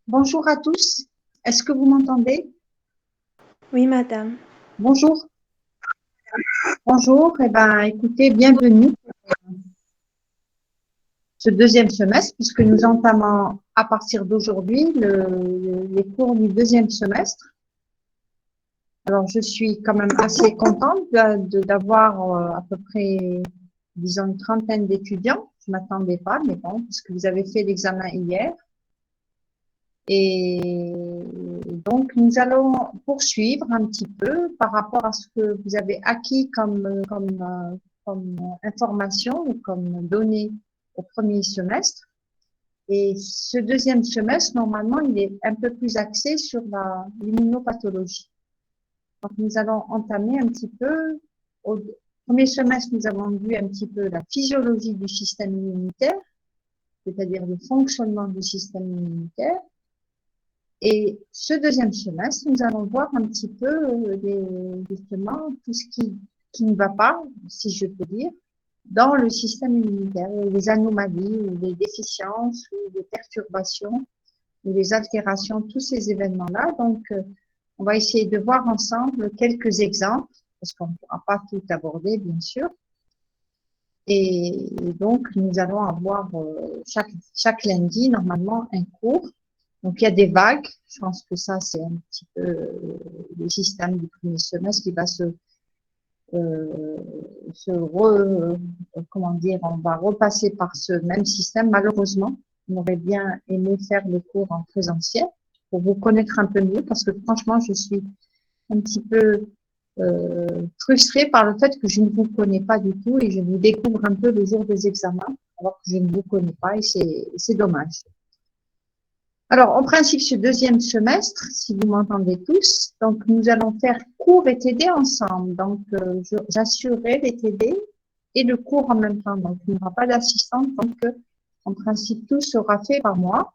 Bonjour à tous. Est-ce que vous m'entendez? Oui, madame. Bonjour. Bonjour. Écoutez, bienvenue ce deuxième semestre puisque nous entamons à partir d'aujourd'hui les cours du deuxième semestre. Alors, je suis quand même assez contente d'avoir à peu près, disons, une trentaine d'étudiants. Je m'attendais pas, mais bon, puisque vous avez fait l'examen hier. Et donc, nous allons poursuivre un petit peu par rapport à ce que vous avez acquis comme information ou comme données au premier semestre. Et ce deuxième semestre, normalement, il est un peu plus axé sur l'immunopathologie. Donc, nous allons entamer un petit peu. Au premier semestre, nous avons vu un petit peu la physiologie du système immunitaire, c'est-à-dire le fonctionnement du système immunitaire. Et ce deuxième semestre, nous allons voir un petit peu justement tout ce qui ne va pas, si je peux dire, dans le système immunitaire, les anomalies, ou les déficiences, ou les perturbations, ou les altérations, tous ces événements-là. Donc, on va essayer de voir ensemble quelques exemples, parce qu'on ne pourra pas tout aborder, bien sûr. Et donc, nous allons avoir chaque lundi, normalement, un cours. Donc, il y a des vagues. Je pense que ça, c'est un petit peu le système du premier semestre qui va comment dire, on va repasser par ce même système. Malheureusement, on aurait bien aimé faire le cours en présentiel pour vous connaître un peu mieux parce que franchement, je suis un petit peu frustrée par le fait que je ne vous connais pas du tout et je vous découvre un peu le jour des examens alors que je ne vous connais pas et c'est dommage. Alors, en principe, ce deuxième semestre, si vous m'entendez tous, donc nous allons faire cours et TD ensemble. Donc, j'assurerai les TD et le cours en même temps. Donc, il n'y aura pas d'assistante, donc en principe, tout sera fait par moi.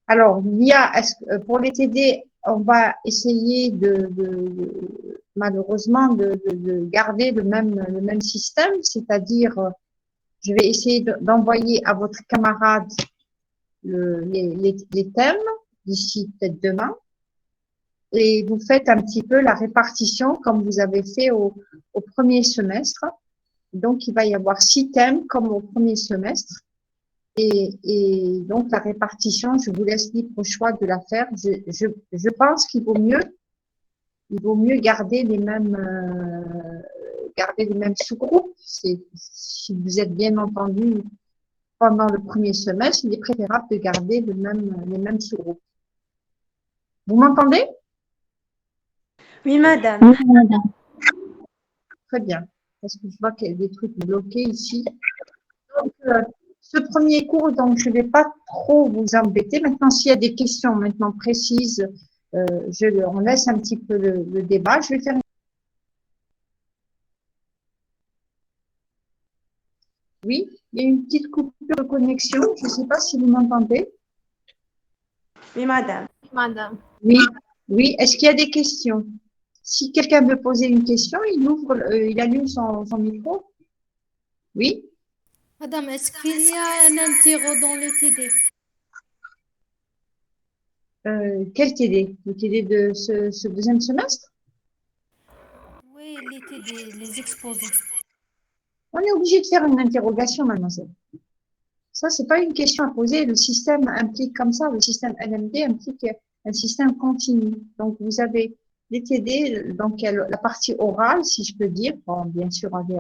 Alors, pour les TD, on va essayer malheureusement de garder le même système, c'est-à-dire, je vais essayer d'envoyer à votre camarade les thèmes d'ici peut-être demain et vous faites un petit peu la répartition comme vous avez fait au premier semestre. Donc, il va y avoir 6 thèmes comme au premier semestre. Et donc, la répartition, je vous laisse libre choix de la faire. Je pense il vaut mieux garder les mêmes sous-groupes. Si vous êtes bien entendu pendant le premier semestre, il est préférable de garder les mêmes sous-groupes. Vous m'entendez? Oui, madame. Oui, madame. Très bien. Parce que je vois qu'il y a des trucs bloqués ici. Donc, ce premier cours, donc, je ne vais pas trop vous embêter. Maintenant, s'il y a des questions maintenant précises, on laisse un petit peu le débat. Je vais faire. Oui, il y a une petite coupure de connexion. Je ne sais pas si vous m'entendez. Oui, madame. Madame. Oui, oui. Est-ce qu'il y a des questions? Si quelqu'un veut poser une question, il allume son micro. Oui. Madame, est-ce qu'il y a un interro dans le TD? Quel TD? Le TD de ce deuxième semestre? Oui, les TD, les exposés. On est obligé de faire une interrogation, mademoiselle. Ça, c'est pas une question à poser. Le système implique comme ça. Le système LMD implique un système continu. Donc, vous avez les TD, donc la partie orale, si je peux dire. Bon, bien sûr, on est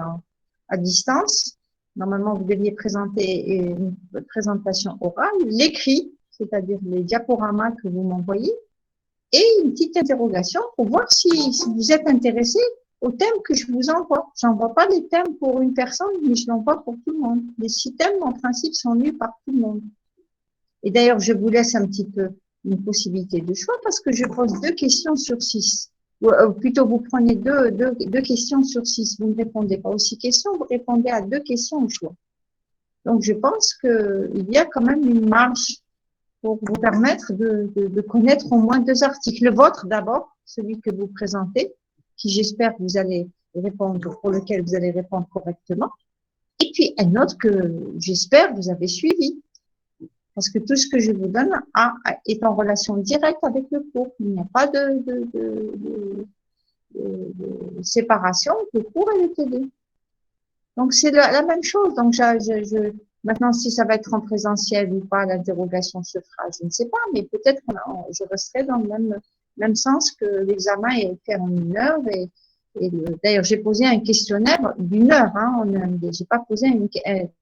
à distance. Normalement, vous deviez présenter une présentation orale, l'écrit, c'est-à-dire les diaporamas que vous m'envoyez, et une petite interrogation pour voir si vous êtes intéressé au thème que je vous envoie. J'envoie pas les thèmes pour une personne, mais je l'envoie pour tout le monde. Les 6 thèmes, en principe, sont lus par tout le monde. Et d'ailleurs, je vous laisse un petit peu une possibilité de choix parce que je pose 2 questions sur 6. Ou plutôt, vous prenez deux questions sur 6. Vous ne répondez pas aux 6 questions, vous répondez à 2 questions au choix. Donc, je pense qu'il y a quand même une marge pour vous permettre de connaître au moins 2 articles. Le vôtre d'abord, celui que vous présentez, qui j'espère que vous allez répondre, pour lequel vous allez répondre correctement. Et puis un autre que j'espère vous avez suivi. Parce que tout ce que je vous donne est en relation directe avec le cours. Il n'y a pas de séparation entre le cours et le TD. Donc, c'est la même chose. Donc, maintenant, si ça va être en présentiel ou pas, l'interrogation se fera, je ne sais pas, mais peut-être que je resterai dans le même sens que l'examen est fait en 1 heure. D'ailleurs, j'ai posé un questionnaire d'1 heure. Hein, j'ai pas posé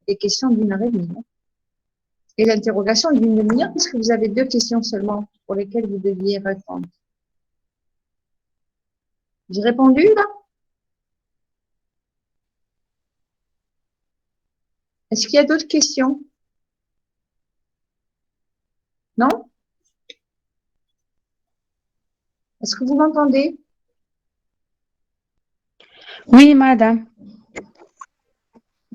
des questions d'1 heure et demie. Hein. Et l'interrogation d'une demi-heure, parce que vous avez 2 questions seulement pour lesquelles vous deviez répondre. J'ai répondu, là? Est-ce qu'il y a d'autres questions? Non? Est-ce que vous m'entendez? Oui, madame.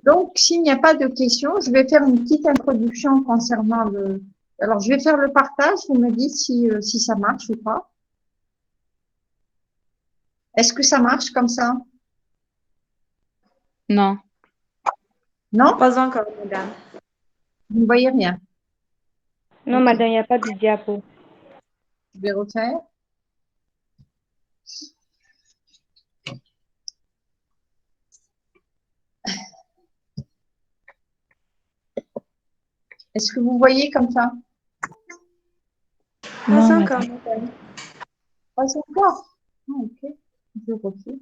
Donc, s'il n'y a pas de questions, je vais faire une petite introduction concernant le... Alors, je vais faire le partage. Vous me dites si ça marche ou pas. Est-ce que ça marche comme ça? Non. Non? Pas encore, madame. Vous ne voyez rien. Non, Ok. madame, il n'y a pas de diapo. Je vais refaire. Est-ce que vous voyez comme ça? Pas Non, encore, madame. madame. Pas encore. Ah, ok. Je refais.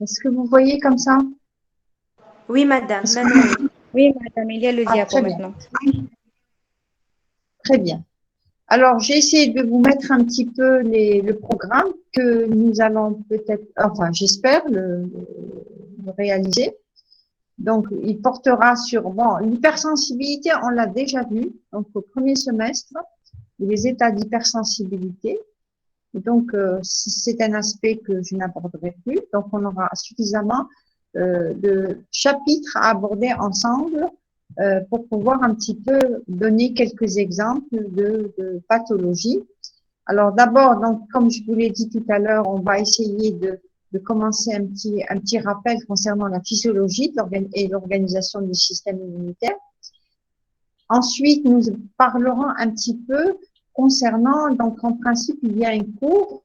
Est-ce que vous voyez comme ça? Oui, madame. Est-ce que- Maintenant, oui. Oui, madame, il y a le Ah, diapo très bien. maintenant. Très bien. Alors, j'ai essayé de vous mettre un petit peu le programme que nous allons peut-être, enfin, j'espère le réaliser. Donc, il portera sur, bon, l'hypersensibilité, on l'a déjà vu, donc au premier semestre, les états d'hypersensibilité. Donc, c'est un aspect que je n'aborderai plus. Donc, on aura suffisamment de chapitres à aborder ensemble pour pouvoir un petit peu donner quelques exemples de pathologies. Alors, d'abord, donc, comme je vous l'ai dit tout à l'heure, on va essayer de commencer un petit rappel concernant la physiologie et l'organisation du système immunitaire. Ensuite, nous parlerons un petit peu concernant, donc en principe, il y a un cours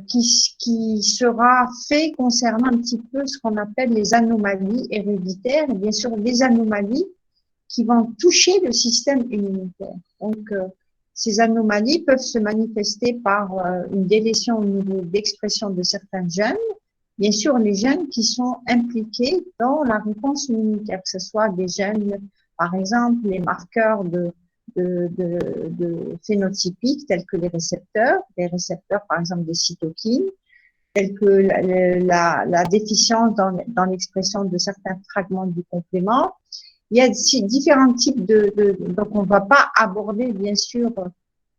qui sera fait concernant un petit peu ce qu'on appelle les anomalies héréditaires, et bien sûr les anomalies qui vont toucher le système immunitaire. Donc, ces anomalies peuvent se manifester par une délétion au niveau d'expression de certains gènes, bien sûr les gènes qui sont impliqués dans la réponse immunitaire, que ce soit des gènes, par exemple, les marqueurs de phénotypiques tels que les récepteurs par exemple des cytokines, tels que la déficience dans l'expression de certains fragments du complément. Il y a différents types donc on ne va pas aborder bien sûr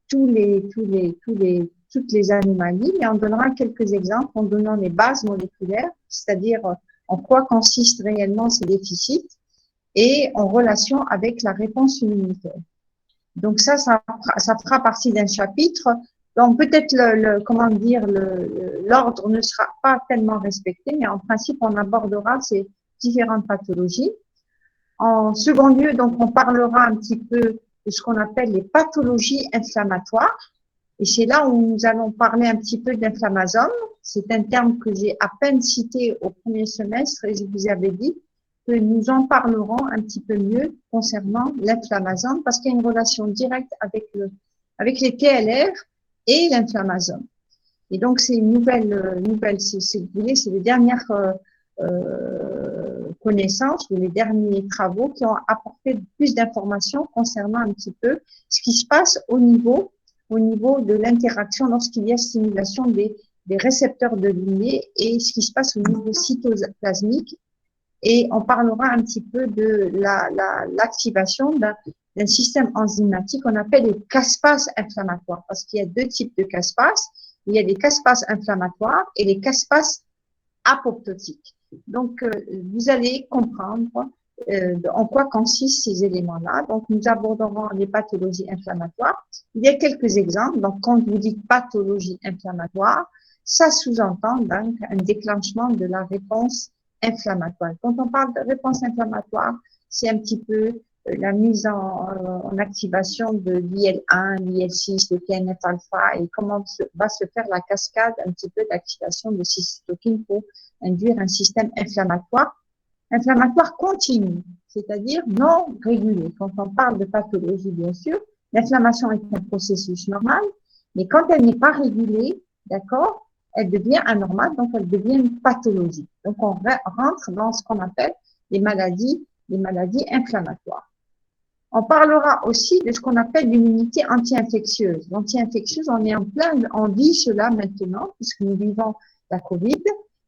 toutes les anomalies, mais on donnera quelques exemples en donnant les bases moléculaires, c'est-à-dire en quoi consistent réellement ces déficits et en relation avec la réponse immunitaire. Donc ça fera partie d'un chapitre. Donc peut-être comment dire, l'ordre ne sera pas tellement respecté, mais en principe on abordera ces différentes pathologies. En second lieu, donc on parlera un petit peu de ce qu'on appelle les pathologies inflammatoires. Et c'est là où nous allons parler un petit peu d'inflammasome. C'est un terme que j'ai à peine cité au premier semestre et je vous avais dit que nous en parlerons un petit peu mieux concernant l'inflammasome parce qu'il y a une relation directe avec les TLR et l'inflammasome. Et donc, c'est une nouvelle, si vous voulez, c'est les dernières connaissances ou les derniers travaux qui ont apporté plus d'informations concernant un petit peu ce qui se passe au niveau de l'interaction lorsqu'il y a stimulation des récepteurs de lignée et ce qui se passe au niveau cytoplasmique. Et on parlera un petit peu de l'activation d'un système enzymatique qu'on appelle les caspases inflammatoires, parce qu'il y a 2 types de caspases. Il y a les caspases inflammatoires et les caspases apoptotiques. Donc, vous allez comprendre en quoi consistent ces éléments-là. Donc, nous aborderons les pathologies inflammatoires. Il y a quelques exemples. Donc, quand vous dites pathologie inflammatoire, ça sous-entend donc un déclenchement de la réponse inflammatoire. Quand on parle de réponse inflammatoire, c'est un petit peu la mise en activation de l'IL1, l'IL6, le TNF-alpha et comment va se faire la cascade un petit peu d'activation de ces cytokines pour induire un système inflammatoire continu, c'est-à-dire non régulé. Quand on parle de pathologie, bien sûr, l'inflammation est un processus normal, mais quand elle n'est pas régulée, d'accord, elle devient anormale, donc elle devient une pathologie. Donc on rentre dans ce qu'on appelle les maladies inflammatoires. On parlera aussi de ce qu'on appelle l'immunité anti-infectieuse. L'anti-infectieuse, on vit cela maintenant, puisque nous vivons la Covid,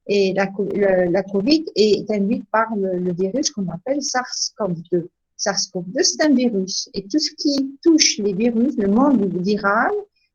et la Covid est induite par le virus qu'on appelle SARS-CoV-2. SARS-CoV-2, c'est un virus. Et tout ce qui touche les virus, le monde viral,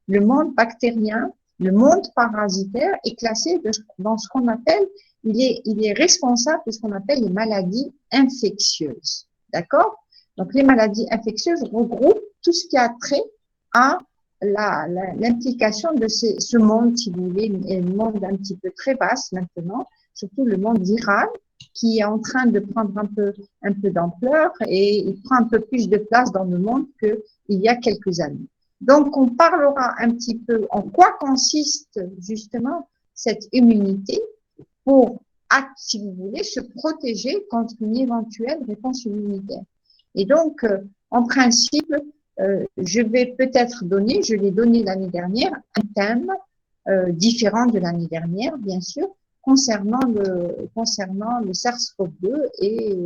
le monde bactérien, le monde parasitaire est classé dans ce qu'on appelle, il est responsable de ce qu'on appelle les maladies infectieuses. D'accord? Donc, les maladies infectieuses regroupent tout ce qui a trait à l'implication de ce monde, si vous voulez, un monde un petit peu très vaste maintenant, surtout le monde viral, qui est en train de prendre un peu d'ampleur et il prend un peu plus de place dans le monde qu'il y a quelques années. Donc, on parlera un petit peu en quoi consiste justement cette immunité pour, si vous voulez, se protéger contre une éventuelle réponse immunitaire. Et donc, en principe, je vais peut-être donner, je l'ai donné l'année dernière, un thème différent de l'année dernière, bien sûr, concernant le SARS-CoV-2 et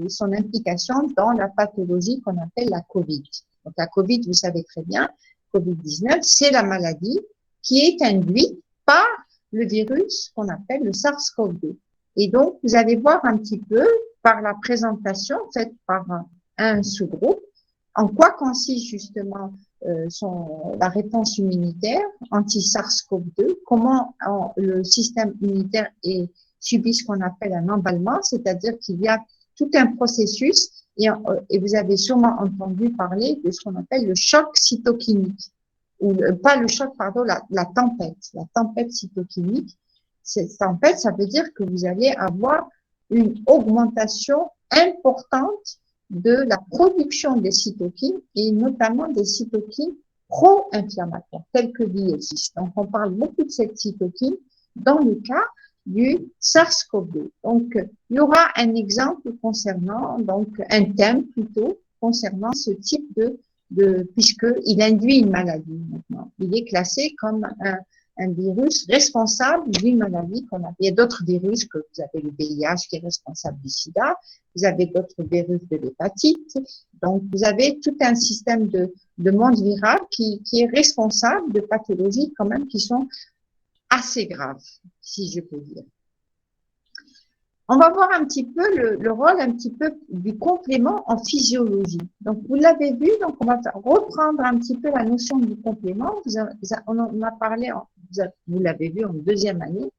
son implication dans la pathologie qu'on appelle la COVID. Donc, la COVID, vous savez très bien, COVID-19, c'est la maladie qui est induite par le virus qu'on appelle le SARS-CoV-2. Et donc, vous allez voir un petit peu par la présentation faite par un sous-groupe, en quoi consiste justement la réponse immunitaire anti-SARS-CoV-2, comment le système immunitaire subit ce qu'on appelle un emballement, c'est-à-dire qu'il y a tout un processus, et vous avez sûrement entendu parler de ce qu'on appelle le choc cytokinique, ou pas le choc, pardon, la tempête cytokinique. Cette tempête, ça veut dire que vous allez avoir une augmentation importante de la production des cytokines et notamment des cytokines pro-inflammatoires, telles que l'IL6. Donc, on parle beaucoup de cette cytokine dans le cas du SARS-CoV-2. Donc, il y aura un exemple concernant, donc un thème plutôt, concernant ce type puisqu'il induit une maladie maintenant. Il est classé comme un virus responsable d'une maladie qu'on a. Il y a d'autres virus, que vous avez le VIH qui est responsable du sida, vous avez d'autres virus de l'hépatite, donc vous avez tout un système de monde viral qui est responsable de pathologies quand même qui sont assez graves, si je peux dire. On va voir un petit peu le rôle un petit peu du complément en physiologie. Donc, vous l'avez vu, donc on va reprendre un petit peu la notion du complément. On en a parlé, vous l'avez vu en deuxième année.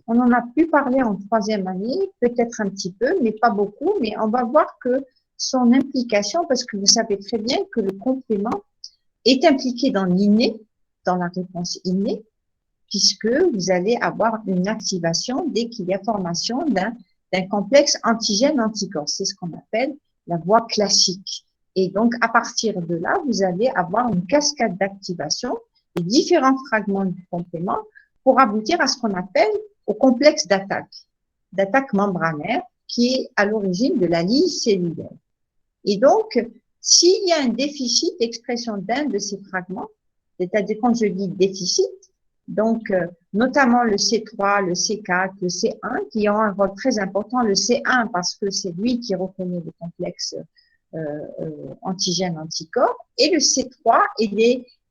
On en a pu parler en troisième année, peut-être un petit peu, mais pas beaucoup. Mais on va voir que son implication, parce que vous savez très bien que le complément est impliqué dans l'inné, dans la réponse innée, puisque vous allez avoir une activation dès qu'il y a formation d'un complexe antigène-anticorps. C'est ce qu'on appelle la voie classique. Et donc, à partir de là, vous allez avoir une cascade d'activation des différents fragments du complément pour aboutir à ce qu'on appelle au complexe d'attaque membranaire, qui est à l'origine de la lyse cellulaire. Et donc, s'il y a un déficit d'expression d'un de ces fragments, c'est-à-dire quand je dis déficit, donc notamment le C3, le C4, le C1, qui ont un rôle très important. Le C1 parce que c'est lui qui reconnaît le complexe antigène-anticorps, et le C3,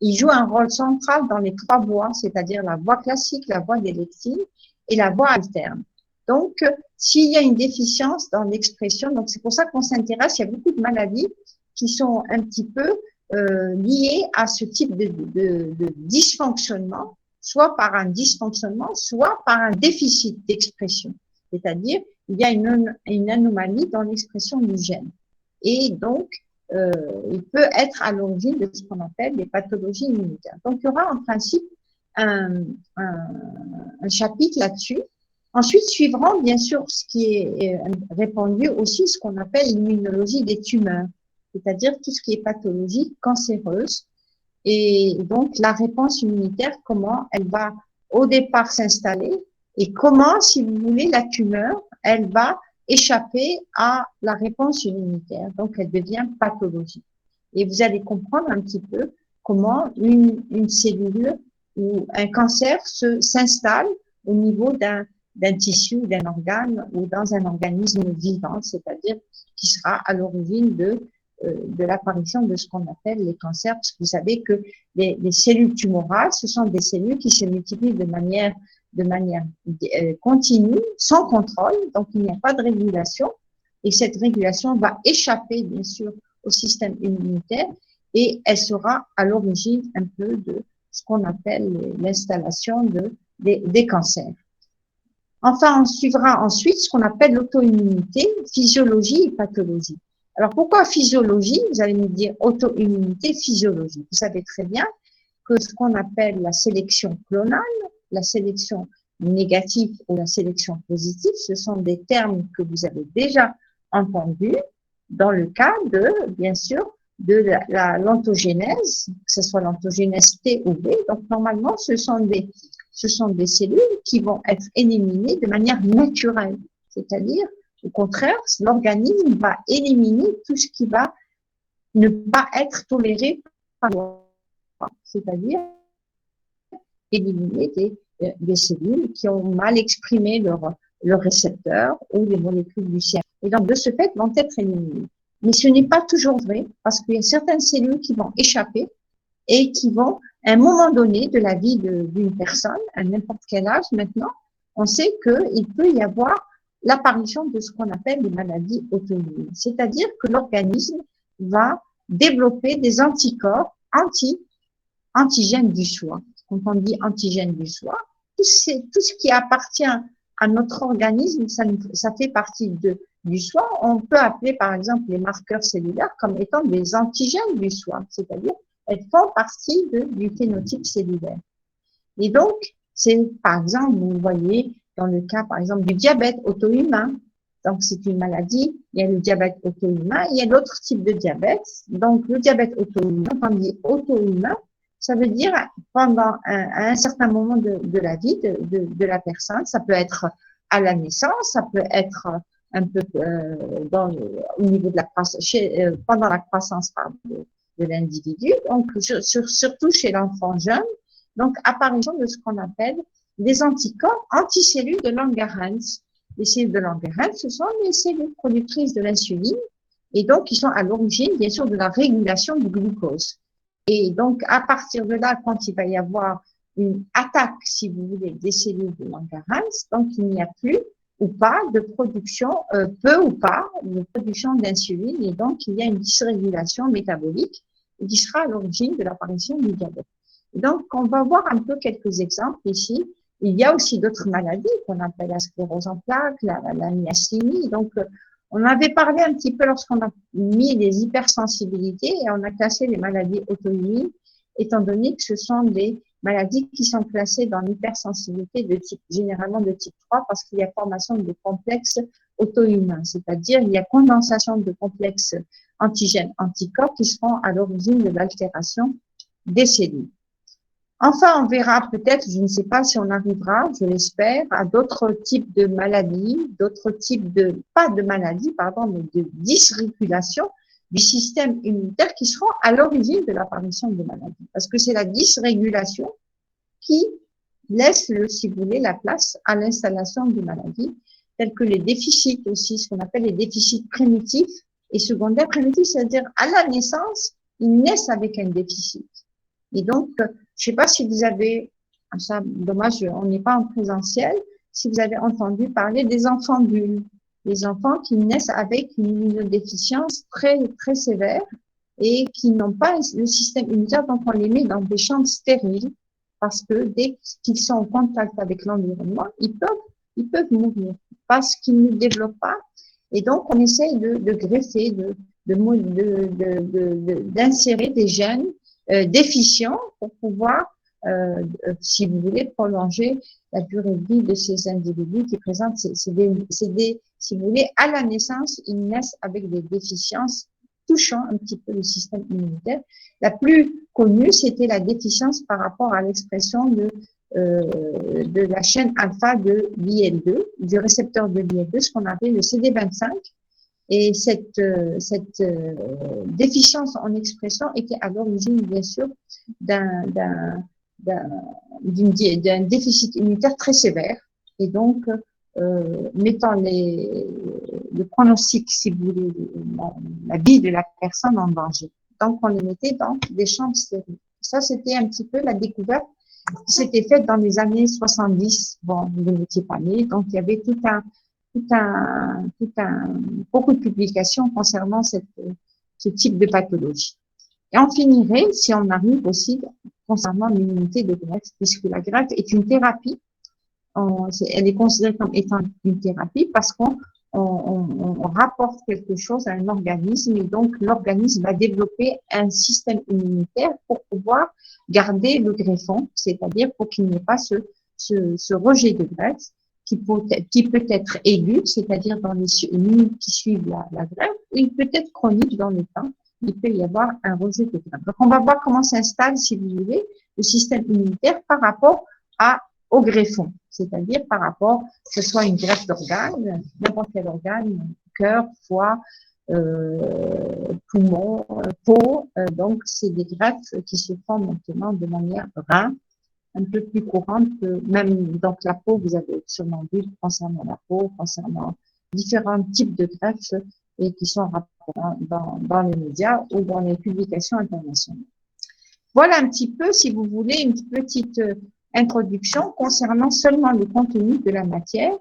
il joue un rôle central dans les trois voies, c'est-à-dire la voie classique, la voie des lectines et la voie alterne. Donc, s'il y a une déficience dans l'expression, donc c'est pour ça qu'on s'intéresse, il y a beaucoup de maladies qui sont un petit peu liées à ce type de dysfonctionnement, soit par un dysfonctionnement, soit par un déficit d'expression. C'est-à-dire, il y a une anomalie dans l'expression du gène. Et donc, il peut être à l'origine de ce qu'on appelle les pathologies immunitaires. Donc, il y aura en principe un chapitre là-dessus. Ensuite, suivront bien sûr ce qui est répandu aussi, ce qu'on appelle l'immunologie des tumeurs, c'est-à-dire tout ce qui est pathologie cancéreuse. Et donc, la réponse immunitaire, comment elle va au départ s'installer et comment, si vous voulez, la tumeur, elle va échapper à la réponse immunitaire. Donc, elle devient pathologique. Et vous allez comprendre un petit peu comment une cellule ou un cancer s'installe au niveau d'un tissu, d'un organe ou dans un organisme vivant, c'est-à-dire qui sera à l'origine de l'apparition de ce qu'on appelle les cancers, parce que vous savez que les cellules tumorales, ce sont des cellules qui se multiplient de manière continue, sans contrôle, donc il n'y a pas de régulation, et cette régulation va échapper, bien sûr, au système immunitaire, et elle sera à l'origine un peu de ce qu'on appelle l'installation des cancers. Enfin, on suivra ensuite ce qu'on appelle l'auto-immunité, physiologie et pathologie. Alors, pourquoi physiologie? Vous allez me dire auto-immunité, physiologie. Vous savez très bien que ce qu'on appelle la sélection clonale, la sélection négative ou la sélection positive, ce sont des termes que vous avez déjà entendus dans le cas de, bien sûr, de l'ontogénèse, que ce soit l'ontogénèse T ou B. Donc, normalement, ce sont des cellules qui vont être éliminées de manière naturelle. C'est-à-dire, au contraire, l'organisme va éliminer tout ce qui va ne pas être toléré par l'homme. C'est-à-dire, éliminer des cellules qui ont mal exprimé leur récepteur ou les molécules du CRP. Et donc, de ce fait, vont être éliminées. Mais ce n'est pas toujours vrai, parce qu'il y a certaines cellules qui vont échapper et qui vont, à un moment donné de la vie d'une personne, à n'importe quel âge maintenant, on sait qu'il peut y avoir l'apparition de ce qu'on appelle des maladies auto-immunes. C'est-à-dire que l'organisme va développer des anticorps antigènes du soi. Quand on dit antigènes du soi, tout ce qui appartient à notre organisme, ça fait partie du soi. On peut appeler par exemple les marqueurs cellulaires comme étant des antigènes du soi, c'est-à-dire elles font partie du phénotype cellulaire. Et donc, c'est par exemple, vous voyez, dans le cas par exemple du diabète auto-humain, donc c'est une maladie, il y a le diabète auto-humain, il y a d'autres types de diabète. Donc le diabète auto-humain, quand on dit auto-humain, ça veut dire pendant à un certain moment de la vie de la personne, ça peut être à la naissance, ça peut être un peu au niveau de la croissance, pendant la croissance de l'individu, donc surtout chez l'enfant jeune, donc apparition de ce qu'on appelle des anticorps anticellules de Langerhans. Les cellules de Langerhans, ce sont les cellules productrices de l'insuline et donc qui sont à l'origine, bien sûr, de la régulation du glucose. Et donc, à partir de là, quand il va y avoir une attaque, si vous voulez, des cellules de Langerhans, donc il n'y a plus ou pas de production, peu ou pas, de production d'insuline, et donc il y a une dysrégulation métabolique qui sera à l'origine de l'apparition du diabète. Et donc, on va voir un peu quelques exemples ici. Il y a aussi d'autres maladies qu'on appelle la sclérose en plaques, la myasthénie. Donc, on avait parlé un petit peu lorsqu'on a mis les hypersensibilités et on a classé les maladies auto-immunes, étant donné que ce sont des maladies qui sont classées dans l'hypersensibilité généralement de type 3 parce qu'il y a formation de complexes auto-humains, c'est-à-dire il y a condensation de complexes antigènes anticorps qui seront à l'origine de l'altération des cellules. Enfin, on verra peut-être, je ne sais pas si on arrivera, je l'espère, à d'autres types de maladies, d'autres types pas de maladies, pardon, mais de dysrégulation du système immunitaire qui seront à l'origine de l'apparition de maladies. Parce que c'est la dysrégulation qui laisse, si vous voulez, la place à l'installation de maladies, telles que les déficits aussi, ce qu'on appelle les déficits primitifs et secondaires primitifs, c'est-à-dire à la naissance, ils naissent avec un déficit. Et donc, je ne sais pas si vous avez, ça, dommage, on n'est pas en présentiel, si vous avez entendu parler des enfants bulles, les enfants qui naissent avec une immunodéficience très, très sévère et qui n'ont pas le système immunitaire, donc on les met dans des chambres stériles parce que dès qu'ils sont en contact avec l'environnement, ils peuvent mourir. parce qu'ils ne développent pas. Et donc, on essaye de greffer, d'insérer des gènes déficients pour pouvoir, si vous voulez, prolonger la durée de vie de ces individus qui présentent, si vous voulez, à la naissance, ils naissent avec des déficiences touchant un petit peu le système immunitaire. La plus connue, c'était la déficience par rapport à l'expression de la chaîne alpha de l'IL2, du récepteur de l'IL2, ce qu'on appelle le CD25. Et cette déficience en expression était à l'origine, bien sûr, d'un déficit immunitaire très sévère. Et donc, mettant le pronostic, si vous voulez, la vie de la personne en danger. Donc, on les mettait dans des chambres stériles. Ça, c'était un petit peu la découverte qui s'était faite dans les années 70. Bon, vous n'étiez pas né, donc il y avait beaucoup de publications concernant ce type de pathologie. Et on finirait, si on arrive aussi, concernant l'immunité de greffe, puisque la greffe est une thérapie. Elle est considérée comme étant une thérapie parce qu'on rapporte quelque chose à un organisme et donc l'organisme va développer un système immunitaire pour pouvoir garder le greffon, c'est-à-dire pour qu'il n'y ait pas ce rejet de greffe qui peut être aigu, c'est-à-dire dans les minutes qui suivent la greffe, ou il peut être chronique dans le temps. Il peut y avoir un rejet de greffe. Donc, on va voir comment s'installe, si vous voulez, le système immunitaire par rapport au greffon, c'est-à-dire par rapport, que ce soit une greffe d'organes, n'importe quel organe, cœur, foie, poumon, peau. Donc, c'est des greffes qui se font maintenant de manière rare, un peu plus courante que même donc la peau, vous avez sûrement vu concernant la peau, concernant différents types de greffes et qui sont rapportés dans les médias ou dans les publications internationales. Voilà un petit peu, si vous voulez, une petite introduction concernant seulement le contenu de la matière.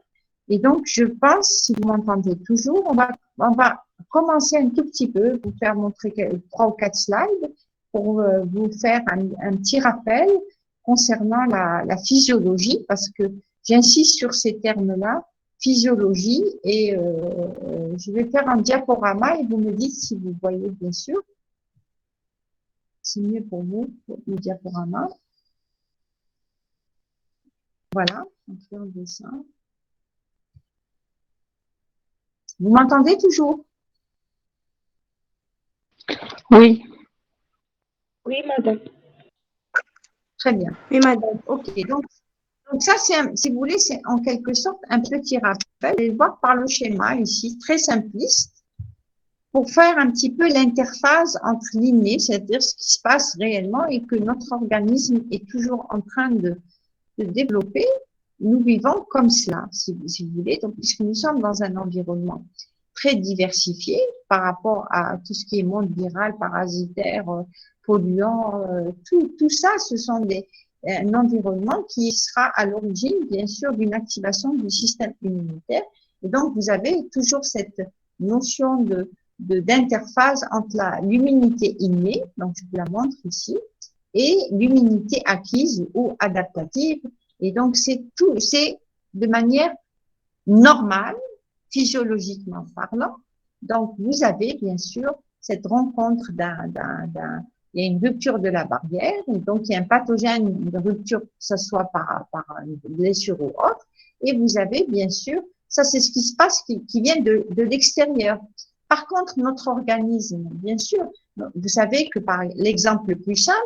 Et donc, je pense, si vous m'entendez toujours, on va commencer un tout petit peu, vous faire montrer 3 ou 4 slides pour vous faire un petit rappel concernant la physiologie, parce que j'insiste sur ces termes-là, physiologie, et je vais faire un diaporama et vous me dites si vous voyez, bien sûr. C'est mieux pour vous, le diaporama. Voilà, on fait un dessin. Vous m'entendez toujours? Oui. Oui, madame. Très bien. Oui, madame. Ok, donc ça, si vous voulez, c'est en quelque sorte un petit rappel. Vous allez voir par le schéma ici, très simpliste, pour faire un petit peu l'interface entre l'inné, c'est-à-dire ce qui se passe réellement et que notre organisme est toujours en train de développer. Nous vivons comme cela, si vous voulez, donc puisque nous sommes dans un environnement très diversifié par rapport à tout ce qui est monde viral, parasitaire, polluant, tout ça, ce sont un environnement qui sera à l'origine, bien sûr, d'une activation du système immunitaire. Et donc, vous avez toujours cette notion d'interface entre l'immunité innée, donc je vous la montre ici, et l'immunité acquise ou adaptative. Et donc, c'est de manière normale, physiologiquement parlant. Donc, vous avez bien sûr cette rencontre il y a une rupture de la barrière, et donc il y a un pathogène, une rupture, que ce soit par une blessure ou autre, et vous avez bien sûr, ça c'est ce qui se passe qui vient de l'extérieur. Par contre, notre organisme, bien sûr, vous savez que par l'exemple le plus simple,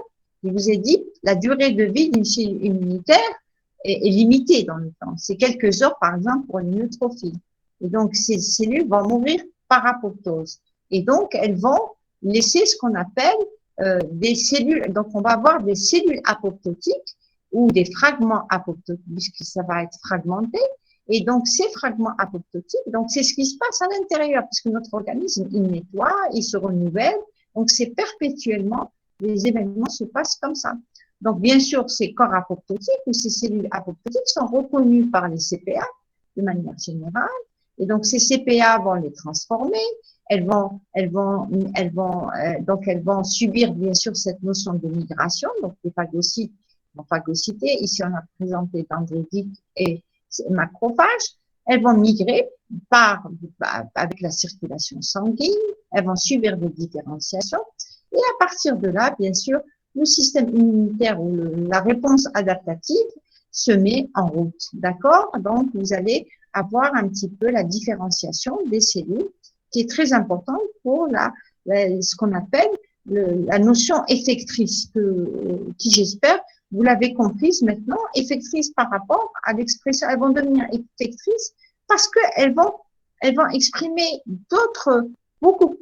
je vous ai dit, la durée de vie d'une cellule immunitaire est limitée dans le temps. C'est quelques heures, par exemple, pour une neutrophile. Et donc, ces cellules vont mourir par apoptose. Et donc, elles vont laisser ce qu'on appelle des cellules. Donc, on va avoir des cellules apoptotiques ou des fragments apoptotiques, puisque ça va être fragmenté. Et donc, ces fragments apoptotiques, donc c'est ce qui se passe à l'intérieur, puisque notre organisme, il nettoie, il se renouvelle. Donc, c'est perpétuellement, les événements se passent comme ça. Donc, bien sûr, ces corps apoptotiques ou ces cellules apoptotiques sont reconnus par les CPA de manière générale. Et donc, ces CPA vont les transformer. Elles vont subir, bien sûr, cette notion de migration. Donc, les phagocytes vont phagocyter. Ici, on a présenté dendritique et macrophages. elles vont migrer avec la circulation sanguine, elles vont subir des différenciations. Et à partir de là, bien sûr, le système immunitaire ou la réponse adaptative se met en route. D'accord? Donc, vous allez avoir un petit peu la différenciation des cellules qui est très importante pour ce qu'on appelle la notion effectrice qui j'espère, vous l'avez comprise maintenant, effectrice par rapport à l'expression. Elles vont devenir effectrices parce qu'elles vont exprimer beaucoup,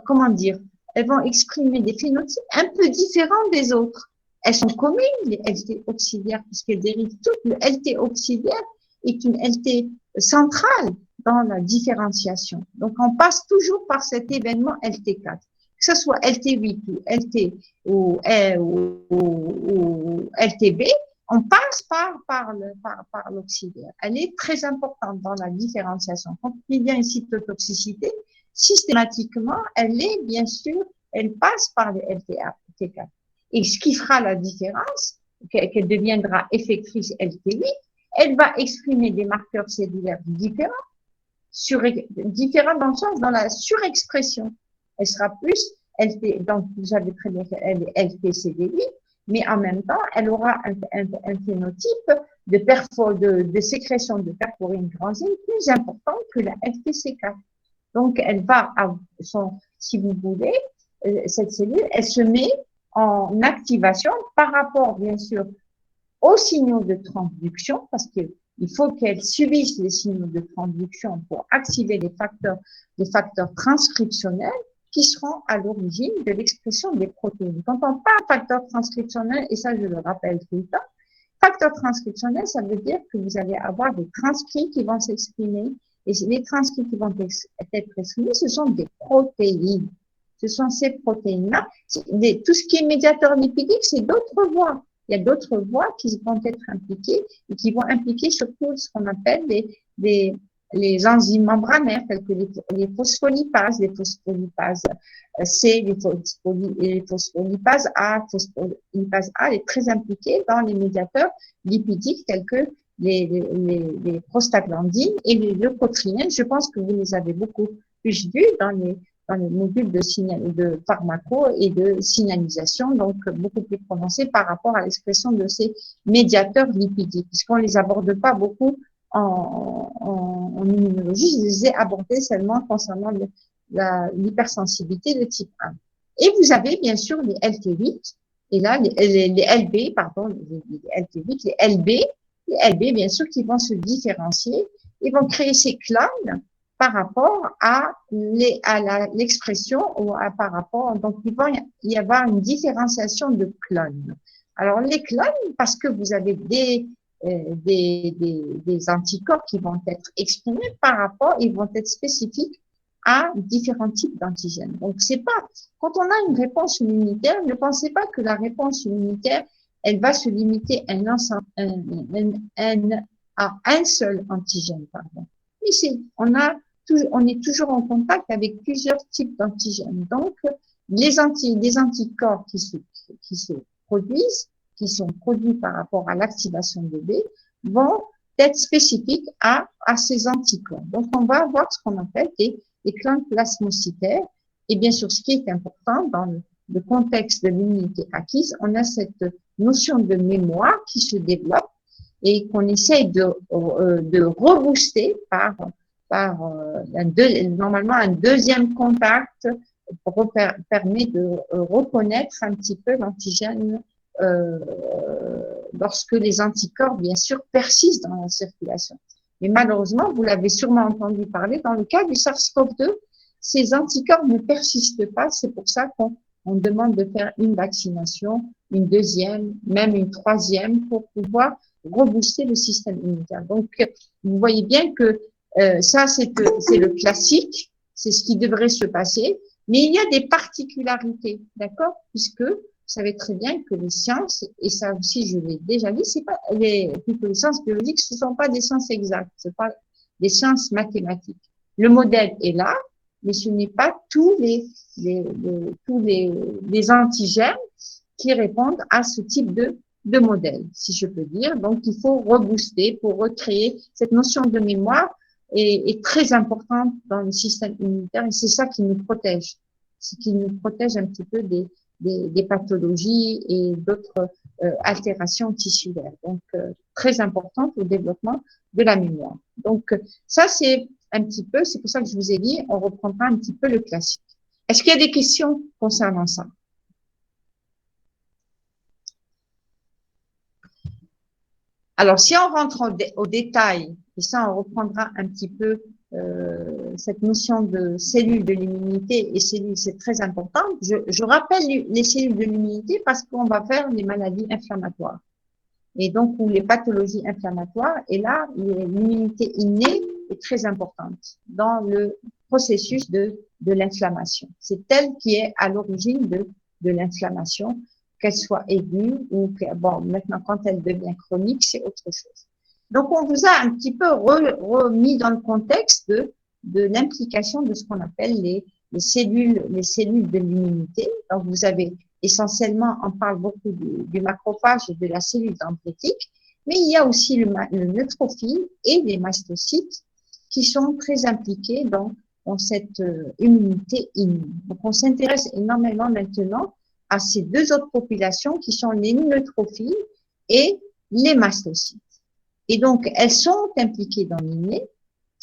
comment dire, elles vont exprimer des phénotypes un peu différents des autres. Elles sont communes, les LT auxiliaires, puisqu'elles dérivent toutes. Le LT auxiliaire est une LT centrale dans la différenciation. Donc, on passe toujours par cet événement LT4. Que ce soit LT8 ou LT ou LTB, on passe par l'auxiliaire. Elle est très importante dans la différenciation. Quand il y a une cytotoxicité, systématiquement, elle passe par les LT4. Et ce qui fera la différence, qu'elle deviendra effectrice LT8, elle va exprimer des marqueurs cellulaires différents dans le sens, dans la surexpression. Elle sera plus donc vous avez très bien fait, elle est LPCD8, mais en même temps, elle aura un phénotype de sécrétion de perforine granzyme plus important que la LPC4. Donc, elle va, si vous voulez, cette cellule, elle se met en activation par rapport, bien sûr, aux signaux de transduction, parce qu'il faut qu'elle subisse les signaux de transduction pour activer les facteurs transcriptionnels qui seront à l'origine de l'expression des protéines. Quand on parle de facteurs transcriptionnels, et ça je le rappelle tout le temps, facteurs transcriptionnels, ça veut dire que vous allez avoir des transcrits qui vont s'exprimer, et les transcrits qui vont être exprimés, ce sont des protéines. Ce sont ces protéines-là. Tout ce qui est médiateur lipidique, c'est d'autres voies. Il y a d'autres voies qui vont être impliquées et qui vont impliquer surtout ce qu'on appelle les enzymes membranaires, telles que les phospholipases, C, les phospholipases A. Phospholipase A est très impliquée dans les médiateurs lipidiques tels que les prostaglandines et les leucotriènes. Je pense que vous les avez beaucoup plus vus dans les modules de pharmaco et de signalisation, donc beaucoup plus prononcés par rapport à l'expression de ces médiateurs lipidiques, puisqu'on les aborde pas beaucoup en immunologie, je les ai abordés seulement concernant l'hypersensibilité de type 1. Et vous avez bien sûr les LT8, et là, les LB, pardon, les LT8, les LB, bien sûr, qui vont se différencier, ils vont créer ces clones par rapport à l'expression par rapport, donc il va y avoir une différenciation de clones. Alors, les clones, parce que vous avez des anticorps qui vont être exprimés par rapport, ils vont être spécifiques à différents types d'antigènes. Donc, c'est pas, quand on a une réponse immunitaire, ne pensez pas que la réponse immunitaire, elle va se limiter à un seul antigène, pardon. Mais on est toujours en contact avec plusieurs types d'antigènes. Donc, les anticorps qui se produisent, qui sont produits par rapport à l'activation de B, vont être spécifiques à ces anticorps. Donc, on va avoir ce qu'on appelle des clones plasmocytaires. Et bien sûr, ce qui est important dans le contexte de l'immunité acquise, on a cette notion de mémoire qui se développe et qu'on essaye de rebooster normalement un deuxième contact permet de reconnaître un petit peu l'antigène lorsque les anticorps, bien sûr, persistent dans la circulation. Mais malheureusement, vous l'avez sûrement entendu parler, dans le cas du SARS-CoV-2, ces anticorps ne persistent pas. C'est pour ça qu'on demande de faire une vaccination, une deuxième, même une troisième, pour pouvoir rebooster le système immunitaire. Donc, vous voyez bien que ça, c'est le classique, c'est ce qui devrait se passer. Mais il y a des particularités, d'accord? Puisque vous savez très bien que les sciences, et ça aussi je l'ai déjà dit, c'est pas les sciences biologiques, ce sont pas des sciences exactes, c'est pas des sciences mathématiques. Le modèle est là, mais ce n'est pas tous les antigènes qui répondent à ce type de de modèle, si je peux dire. Donc, il faut rebooster pour recréer cette notion de mémoire est très importante dans le système immunitaire et c'est ça qui nous protège. C'est qui nous protège un petit peu des pathologies et d'autres altérations tissulaires. Donc, très importante au développement de la mémoire. Donc, ça, c'est un petit peu, c'est pour ça que je vous ai dit, on reprendra un petit peu le classique. Est-ce qu'il y a des questions concernant ça? Alors, si on rentre au détail, et ça, on reprendra un petit peu cette notion de cellules de l'immunité et cellules, c'est très important. Je rappelle les cellules de l'immunité parce qu'on va faire les maladies inflammatoires et donc ou les pathologies inflammatoires. Et là, l'immunité innée est très importante dans le processus de l'inflammation. C'est elle qui est à l'origine de l'inflammation, qu'elle soit aiguë ou bon, maintenant quand elle devient chronique, c'est autre chose. Donc on vous a un petit peu remis dans le contexte de l'implication de ce qu'on appelle les cellules de l'immunité. Donc vous avez essentiellement, on parle beaucoup du macrophage et de la cellule dendritique, mais il y a aussi le neutrophile et les mastocytes qui sont très impliqués dans cette immunité innée. Donc on s'intéresse énormément maintenant à ces deux autres populations qui sont les neutrophiles et les mastocytes. Et donc, elles sont impliquées dans l'inné.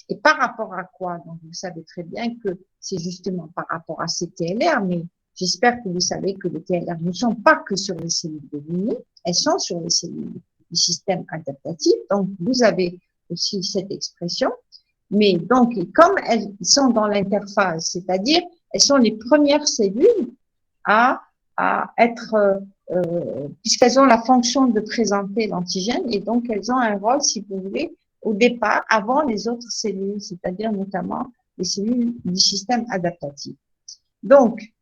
Et par rapport à quoi? Donc, vous savez très bien que c'est justement par rapport à ces TLR, mais j'espère que vous savez que les TLR ne sont pas que sur les cellules de l'inné, elles sont sur les cellules du système adaptatif. Donc, vous avez aussi cette expression. Mais donc, comme elles sont dans l'interface, c'est-à-dire, elles sont les premières cellules à être, puisqu'elles ont la fonction de présenter l'antigène et donc elles ont un rôle, si vous voulez, au départ, avant les autres cellules, c'est-à-dire notamment les cellules du système adaptatif. Donc,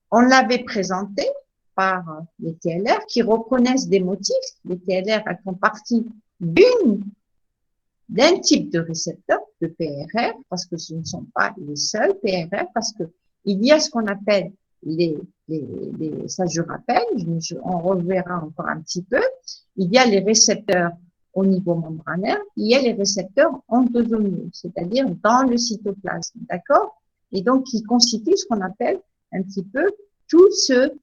on l'avait présenté par les TLR qui reconnaissent des motifs. Les TLR, elles font partie d'un type de récepteur, de PRR, parce que ce ne sont pas les seuls PRR, parce que il y a ce qu'on appelle ça je rappelle, on reverra encore un petit peu, il y a les récepteurs au niveau membranaire, il y a les récepteurs endosomaux, c'est-à-dire dans le cytoplasme, d'accord? Et donc, qui constituent ce qu'on appelle un petit peu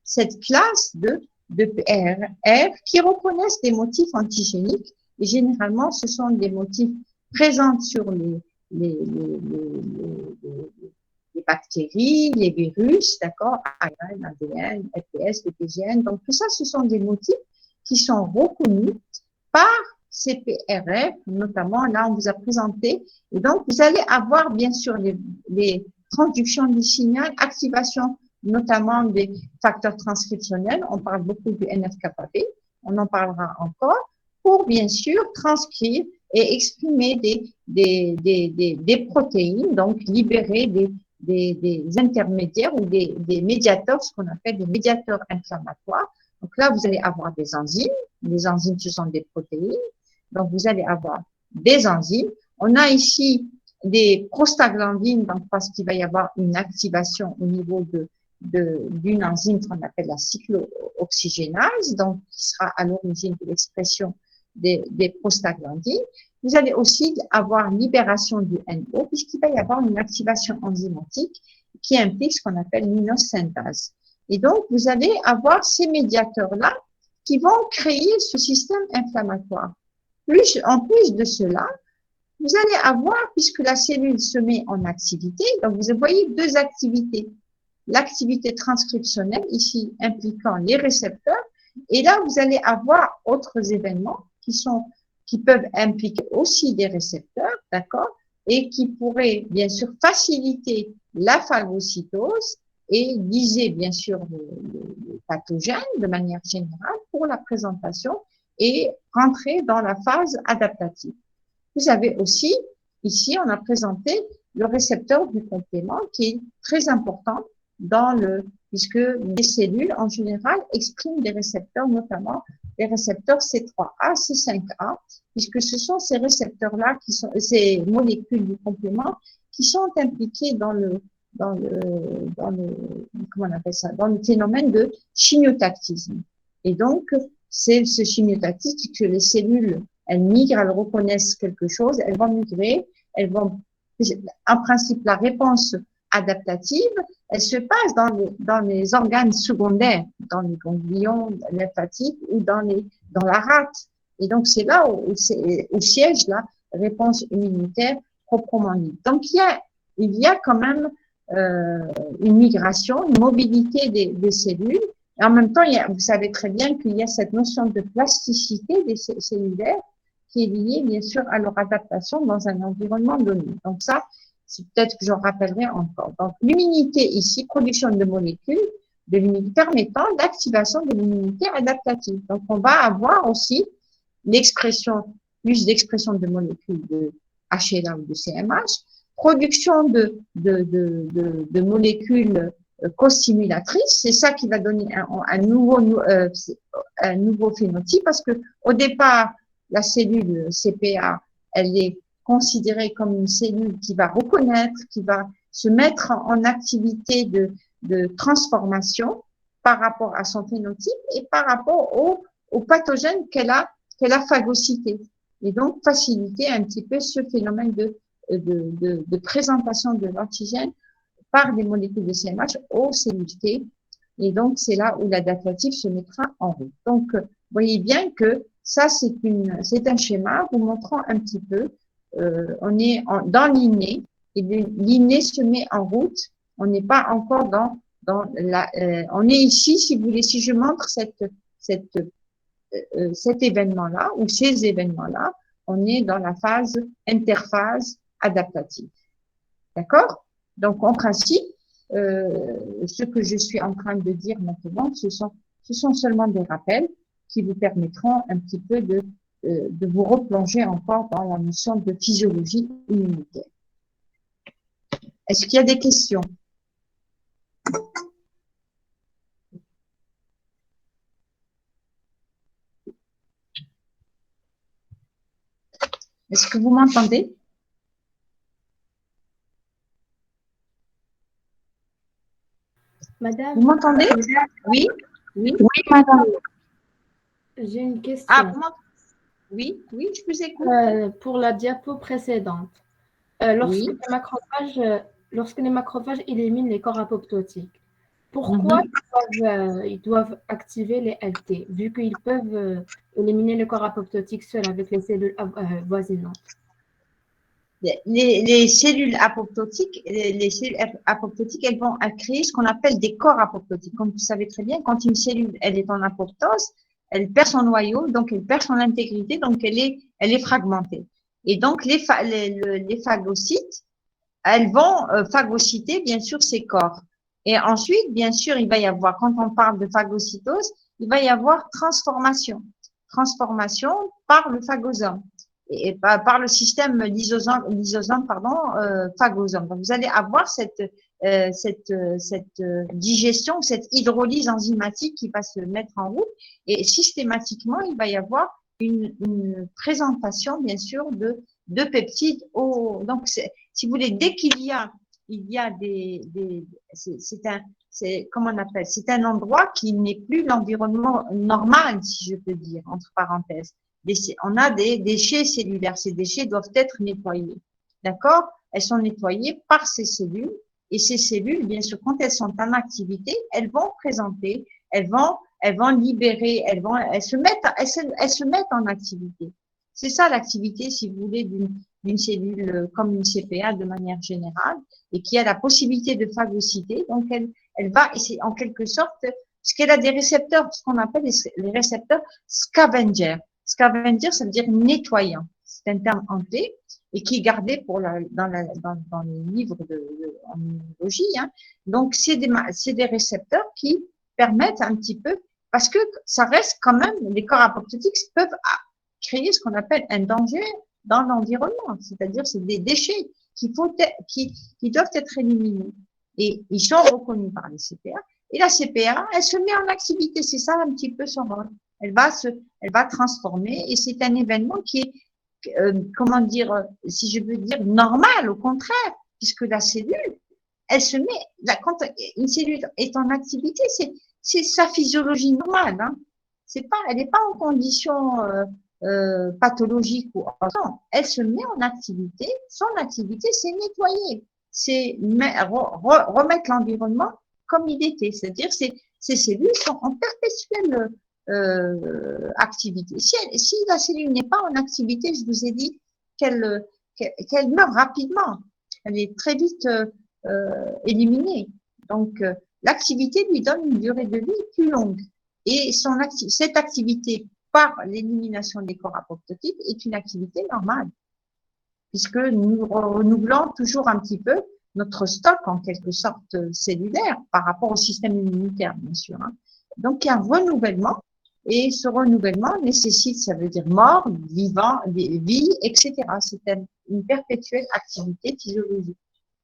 cette classe de PRR qui reconnaissent des motifs antigéniques et généralement, ce sont des motifs présents sur les bactéries, les virus, d'accord, ARN, ADN, LPS, PTGN. Donc, tout ça, ce sont des motifs qui sont reconnus par ces PRR, notamment, là, on vous a présenté. Et donc, vous allez avoir, bien sûr, les transductions du signal, activation, notamment des facteurs transcriptionnels. On parle beaucoup du NF-κB. On en parlera encore pour, bien sûr, transcrire et exprimer des protéines, donc libérer des intermédiaires ou des médiateurs, ce qu'on appelle des médiateurs inflammatoires. Donc là, vous allez avoir des enzymes. Les enzymes, ce sont des protéines. Donc, vous allez avoir des enzymes. On a ici des prostaglandines, donc parce qu'il va y avoir une activation au niveau d'une enzyme qu'on appelle la cyclooxygénase, donc qui sera à l'origine de l'expression des prostaglandines. Vous allez aussi avoir libération du NO, puisqu'il va y avoir une activation enzymatique qui implique ce qu'on appelle l'immunosynthèse. Et donc, vous allez avoir ces médiateurs-là qui vont créer ce système inflammatoire. En plus de cela, vous allez avoir, puisque la cellule se met en activité, donc vous voyez deux activités. L'activité transcriptionnelle, ici impliquant les récepteurs, et là, vous allez avoir autres événements qui peuvent impliquer aussi des récepteurs, d'accord, et qui pourraient bien sûr faciliter la phagocytose et liser bien sûr le pathogène de manière générale pour la présentation et rentrer dans la phase adaptative. Vous avez aussi, ici, on a présenté le récepteur du complément qui est très important puisque les cellules en général expriment des récepteurs, notamment les récepteurs C3A, C5A, puisque ce sont ces récepteurs-là ces molécules du complément qui sont impliquées dans le comment on appelle ça, dans le phénomène de chimiotactisme. Et donc, c'est ce chimiotatique que les cellules, elles migrent, elles reconnaissent quelque chose, elles vont migrer, elles vont, en principe, la réponse adaptative, elle se passe dans les organes secondaires, dans les ganglions lymphatiques ou dans la rate. Et donc, c'est là où siège la réponse immunitaire proprement dite. Donc, il y a quand même une migration, une mobilité des cellules. Et en même temps, vous savez très bien qu'il y a cette notion de plasticité des cellulaires qui est liée, bien sûr, à leur adaptation dans un environnement donné. Donc ça, c'est peut-être que j'en rappellerai encore. Donc, l'immunité ici, production de molécules de l'immunité permettant l'activation de l'immunité adaptative. Donc, on va avoir aussi plus d'expression de molécules de HLA ou de CMH, production de molécules co-stimulatrices, c'est ça qui va donner un nouveau phénotype, parce que au départ, la cellule CPA, elle est considérée comme une cellule qui va reconnaître, qui va se mettre en activité de transformation par rapport à son phénotype et par rapport au pathogène qu'elle a phagocyté. Et donc, faciliter un petit peu ce phénomène de présentation de l'antigène par des molécules de CMH aux cellules T. Et donc, c'est là où l'adaptatif se mettra en route. Donc, vous voyez bien que ça, c'est un schéma vous montrant un petit peu, on est dans l'inné, et l'inné se met en route. On n'est pas encore on est ici, si vous voulez, si je montre cet événement-là, ou ces événements-là, on est dans la interphase adaptative. D'accord? Donc, en principe, ce que je suis en train de dire maintenant, ce sont seulement des rappels qui vous permettront un petit peu de vous replonger encore dans la notion de physiologie immunitaire. Est-ce qu'il y a des questions? Est-ce que vous m'entendez? Madame, Vous m'entendez? Oui? Oui? Oui, madame. j'ai une question. Ah, oui, je vous écoute. Pour la diapo précédente. Oui. Lorsque les macrophages éliminent les corps apoptotiques, pourquoi ils doivent activer les LT, vu qu'ils peuvent éliminer le corps apoptotique seul avec les cellules voisinantes? Les cellules apoptotiques, elles vont créer ce qu'on appelle des corps apoptotiques. Comme vous savez très bien, quand une cellule, elle est en apoptose, elle perd son noyau, donc elle perd son intégrité, donc elle est fragmentée. Et donc, les phagocytes, elles vont phagocyter, bien sûr, ces corps. Et ensuite, bien sûr, il va y avoir, quand on parle de phagocytose, il va y avoir transformation par le phagosome et par le système lysosome phagosome. Donc, vous allez avoir cette digestion, cette hydrolyse enzymatique qui va se mettre en route, et systématiquement, il va y avoir une présentation, bien sûr, de peptides. Donc, si vous voulez, dès qu'il y a comment on appelle, c'est un endroit qui n'est plus l'environnement normal, si je peux dire, entre parenthèses. On a des déchets cellulaires. Ces déchets doivent être nettoyés. D'accord? Elles sont nettoyées par ces cellules. Et ces cellules, bien sûr, quand elles sont en activité, elles vont présenter, elles vont libérer, elles se mettent en activité. C'est ça l'activité, si vous voulez, d'une cellule comme une CPA de manière générale, et qui a la possibilité de phagocyter. Donc, elle va, et c'est en quelque sorte, parce qu'elle a des récepteurs, ce qu'on appelle les récepteurs scavengers. Scavenger, ça veut dire nettoyant. C'est un terme anglais et qui est gardé dans les livres en immunologie. Hein. Donc, c'est des récepteurs qui permettent un petit peu, parce que ça reste quand même, les corps apoptotiques peuvent créer ce qu'on appelle un danger dans l'environnement. C'est-à-dire, c'est des déchets qui doivent être éliminés. Et ils sont reconnus par les CPA. Et la CPA, elle se met en activité. C'est ça un petit peu son rôle. Elle va transformer, et c'est un événement qui est, comment dire, si je veux dire, normal, au contraire, puisque la cellule, elle se met, quand une cellule est en activité, c'est sa physiologie normale, hein. elle n'est pas en condition pathologique ou autre. Non, elle se met en activité. Son activité, c'est nettoyer, c'est remettre l'environnement comme il était. C'est-à-dire, ces cellules sont en perpétuelle activité. Si la cellule n'est pas en activité, je vous ai dit qu'elle meurt rapidement. Elle est très vite éliminée. Donc, l'activité lui donne une durée de vie plus longue. Et cette activité par l'élimination des corps apoptotiques est une activité normale, puisque nous renouvelons toujours un petit peu notre stock, en quelque sorte, cellulaire, par rapport au système immunitaire, bien sûr. Hein. Donc, il y a un renouvellement, et ce renouvellement nécessite, ça veut dire mort, vivant, vie, etc. C'est une perpétuelle activité physiologique.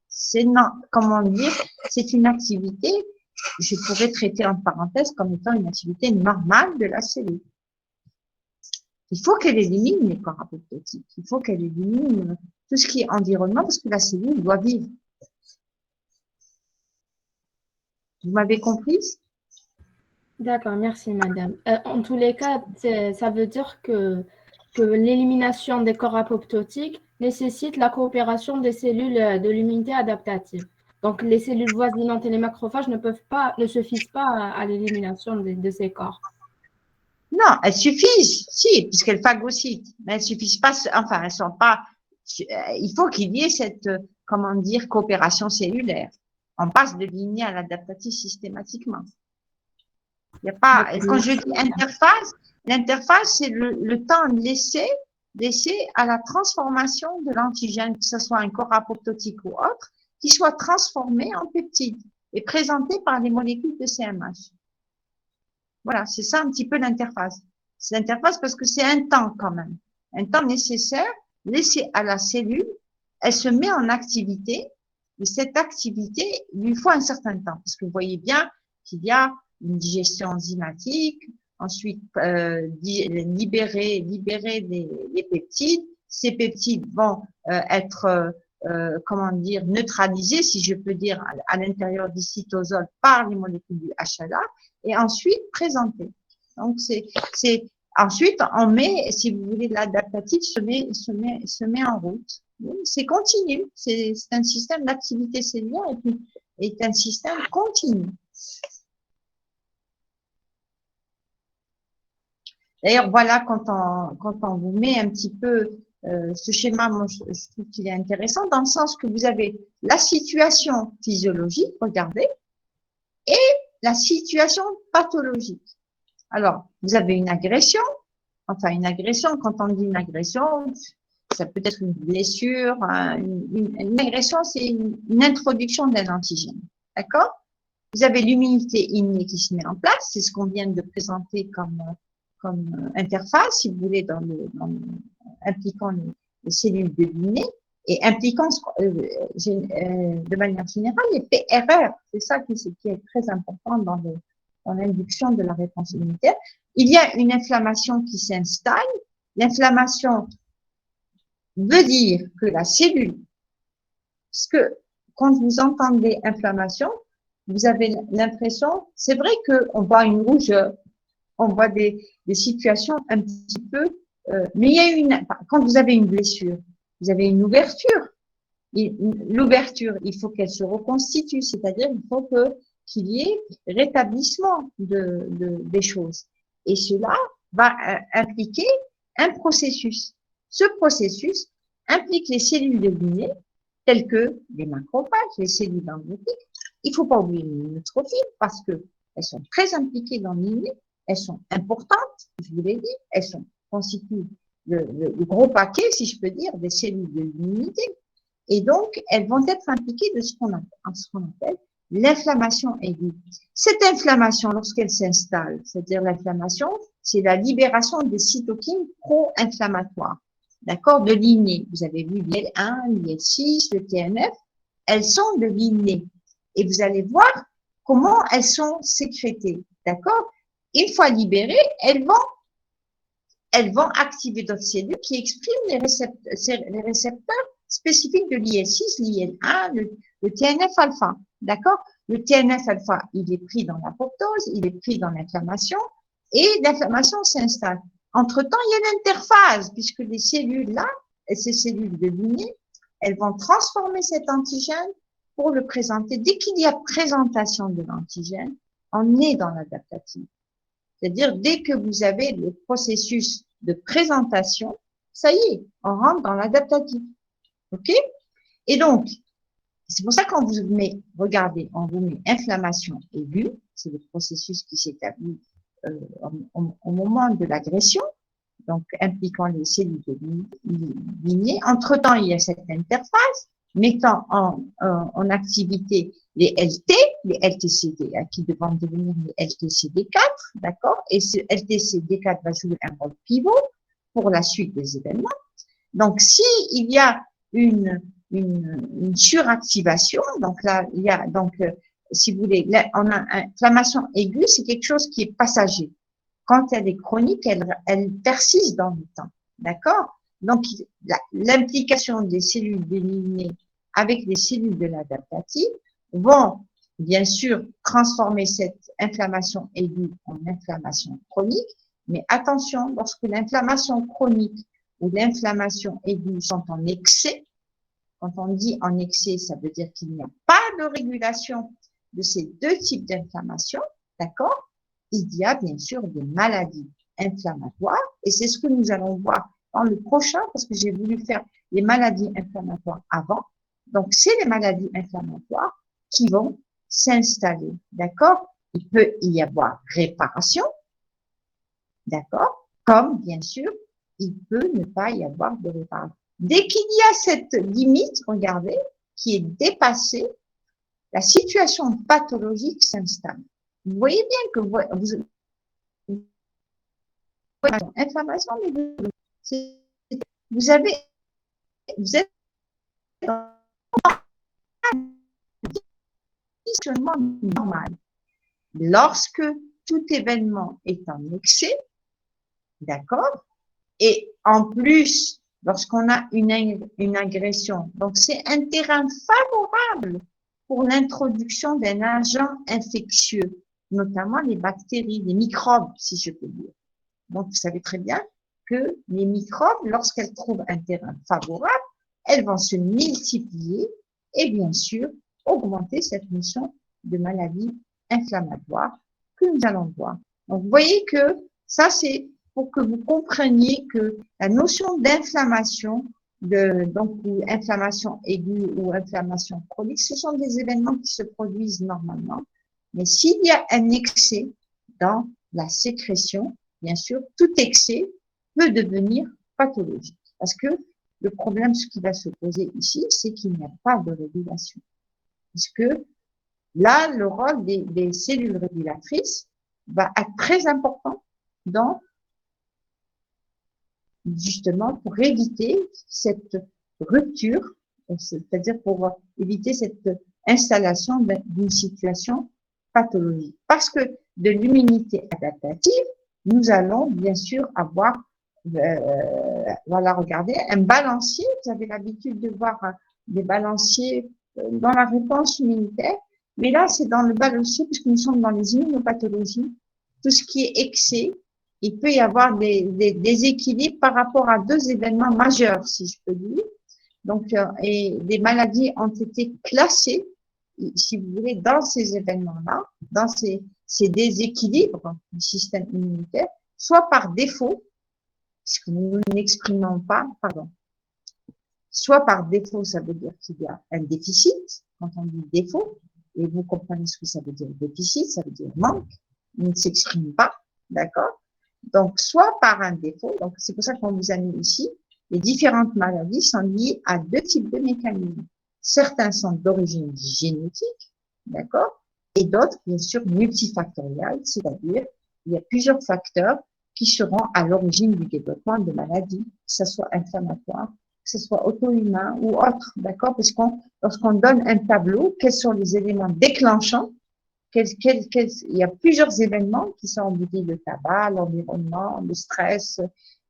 C'est comment dire, c'est une activité, je pourrais traiter en parenthèse comme étant une activité normale de la cellule. Il faut qu'elle élimine les corps apoptotiques. Il faut qu'elle élimine tout ce qui est environnement parce que la cellule doit vivre. Vous m'avez comprise? D'accord, merci madame. En tous les cas, ça veut dire que l'élimination des corps apoptotiques nécessite la coopération des cellules de l'immunité adaptative. Donc, les cellules voisinantes et les macrophages ne suffisent pas à l'élimination de ces corps. Non, elles suffisent, si, puisqu'elles phagocytent, mais elles suffisent pas, enfin, elles sont pas, il faut qu'il y ait cette, comment dire, coopération cellulaire. On passe de lignée à l'adaptatif systématiquement. Il y a pas, quand je dis interface, l'interface, c'est le temps laissé à la transformation de l'antigène, que ce soit un corps apoptotique ou autre, qui soit transformé en peptide et présenté par les molécules de CMH. Voilà, c'est ça un petit peu l'interface. C'est l'interface parce que c'est un temps quand même. Un temps nécessaire laissé à la cellule. Elle se met en activité. Et cette activité, il lui faut un certain temps. Parce que vous voyez bien qu'il y a une digestion enzymatique, ensuite libérer des peptides. Ces peptides vont être comment dire, neutralisés, si je peux dire, à l'intérieur du cytosol par les molécules du HLA, et ensuite présenté. Donc, ensuite, on met, si vous voulez, l'adaptatif se met en route. C'est continu. C'est un système d'activité cellulaire et puis est un système continu. D'ailleurs, voilà, quand on vous met un petit peu ce schéma, moi, je trouve qu'il est intéressant dans le sens que vous avez la situation physiologique, regardez, et la situation pathologique. Alors, vous avez une agression. Enfin, une agression, quand on dit une agression, ça peut être une blessure. Une agression, c'est une introduction d'un antigène. D'accord? Vous avez l'immunité innée qui se met en place. C'est ce qu'on vient de présenter comme interface, si vous voulez, impliquant les cellules de l'inné et impliquant de manière générale les PRR. C'est ça qui est très important dans l'induction de la réponse immunitaire. Il y a une inflammation qui s'installe. L'inflammation veut dire que la cellule, parce que quand vous entendez inflammation, vous avez l'impression, c'est vrai qu'on voit une rougeur, on voit des situations un petit peu, mais il y a quand vous avez une blessure, vous avez une ouverture. L'ouverture, il faut qu'elle se reconstitue, c'est-à-dire il faut qu'il y ait rétablissement des choses. Et cela va impliquer un processus. Ce processus implique les cellules de l'inné, telles que les macrophages, les cellules dendritiques. Il ne faut pas oublier les neutrophiles parce que elles sont très impliquées dans l'inné. Elles sont importantes, je vous l'ai dit, elles constituent le gros paquet, si je peux dire, des cellules de l'immunité. Et donc, elles vont être impliquées de ce qu'on appelle l'inflammation aiguë. Cette inflammation, lorsqu'elle s'installe, c'est-à-dire l'inflammation, c'est la libération des cytokines pro-inflammatoires, d'accord, de l'inné. Vous avez vu l'IL-1, l'IL-6, le TNF, elles sont de l'inné. Et vous allez voir comment elles sont sécrétées, d'accord? Une fois libérées, elles vont activer d'autres cellules qui expriment les récepteurs spécifiques de l'IL-6, l'IL-1, le TNF-alpha. D'accord? Le TNF-alpha, il est pris dans l'apoptose, il est pris dans l'inflammation, et l'inflammation s'installe. Entre-temps, il y a l'interphase, puisque les cellules là, et ces cellules de Ligné, elles vont transformer cet antigène pour le présenter. Dès qu'il y a présentation de l'antigène, on est dans l'adaptative. C'est-à-dire, dès que vous avez le processus de présentation, ça y est, on rentre dans l'adaptatif. OK? Et donc, c'est pour ça qu'on vous met, regardez, on vous met inflammation aiguë, c'est le processus qui s'établit au moment de l'agression, donc impliquant les cellules de Ligné. Entre-temps, il y a cette interface mettant en activité les LT, les LTCD, qui devront devenir les LTCD4, d'accord? Et ce LTCD4 va jouer un rôle pivot pour la suite des événements. Donc, si il y a une suractivation, donc là, il y a donc, si vous voulez, là, on a inflammation aiguë, c'est quelque chose qui est passager. Quand elle est chronique, elle persiste dans le temps, d'accord? Donc, l'implication des cellules bélignées avec les cellules de l'adaptative vont, bien sûr, transformer cette inflammation aiguë en inflammation chronique. Mais attention, lorsque l'inflammation chronique ou l'inflammation aiguë sont en excès, quand on dit en excès, ça veut dire qu'il n'y a pas de régulation de ces deux types d'inflammation, d'accord? Il y a bien sûr des maladies inflammatoires, et c'est ce que nous allons voir dans le prochain, parce que j'ai voulu faire les maladies inflammatoires avant. Donc, c'est les maladies inflammatoires qui vont s'installer, d'accord? Il peut y avoir réparation, d'accord? Comme, bien sûr, il peut ne pas y avoir de réparation. Dès qu'il y a cette limite, regardez, qui est dépassée, la situation pathologique s'installe. Vous voyez bien que vous inflammation, mais vous êtes dans un fonctionnement normal. Lorsque tout événement est en excès, d'accord, et en plus, lorsqu'on a une agression, donc c'est un terrain favorable pour l'introduction d'un agent infectieux, notamment les bactéries, les microbes, si je peux dire. Donc, vous savez très bien que les microbes, lorsqu'elles trouvent un terrain favorable, elles vont se multiplier et bien sûr augmenter cette notion de maladie inflammatoire que nous allons voir. Donc, vous voyez que ça, c'est pour que vous compreniez que la notion d'inflammation, donc inflammation aiguë ou inflammation chronique, ce sont des événements qui se produisent normalement. Mais s'il y a un excès dans la sécrétion, bien sûr, tout excès peut devenir pathologique. Parce que le problème, ce qui va se poser ici, c'est qu'il n'y a pas de régulation. Parce que là, le rôle des cellules régulatrices va être très important dans, justement, pour éviter cette rupture, c'est-à-dire pour éviter cette installation d'une situation pathologique. Parce que de l'immunité adaptative, nous allons bien sûr avoir, voilà, regardez, un balancier. Vous avez l'habitude de voir des balanciers dans la réponse immunitaire, mais là, c'est dans le balancier, puisque nous sommes dans les immunopathologies. Tout ce qui est excès, il peut y avoir des déséquilibres par rapport à deux événements majeurs, si je peux dire. Donc, et des maladies ont été classées, si vous voulez, dans ces événements-là, dans ces déséquilibres du système immunitaire, soit par défaut, puisque nous n'exprimons pas, soit par défaut, ça veut dire qu'il y a un déficit, quand on dit défaut, et vous comprenez ce que ça veut dire déficit, ça veut dire manque, il ne s'exprime pas, d'accord? Donc, soit par un défaut, donc c'est pour ça qu'on vous a mis ici, les différentes maladies sont liées à deux types de mécanismes. Certains sont d'origine génétique, d'accord? Et d'autres, bien sûr, multifactoriels, c'est-à-dire il y a plusieurs facteurs qui seront à l'origine du développement de maladies, que ce soit inflammatoire, que ce soit auto-immun ou autre, d'accord? Parce lorsqu'on donne un tableau, quels sont les éléments déclenchants? Il y a plusieurs événements qui sont liés, le tabac, l'environnement, le stress,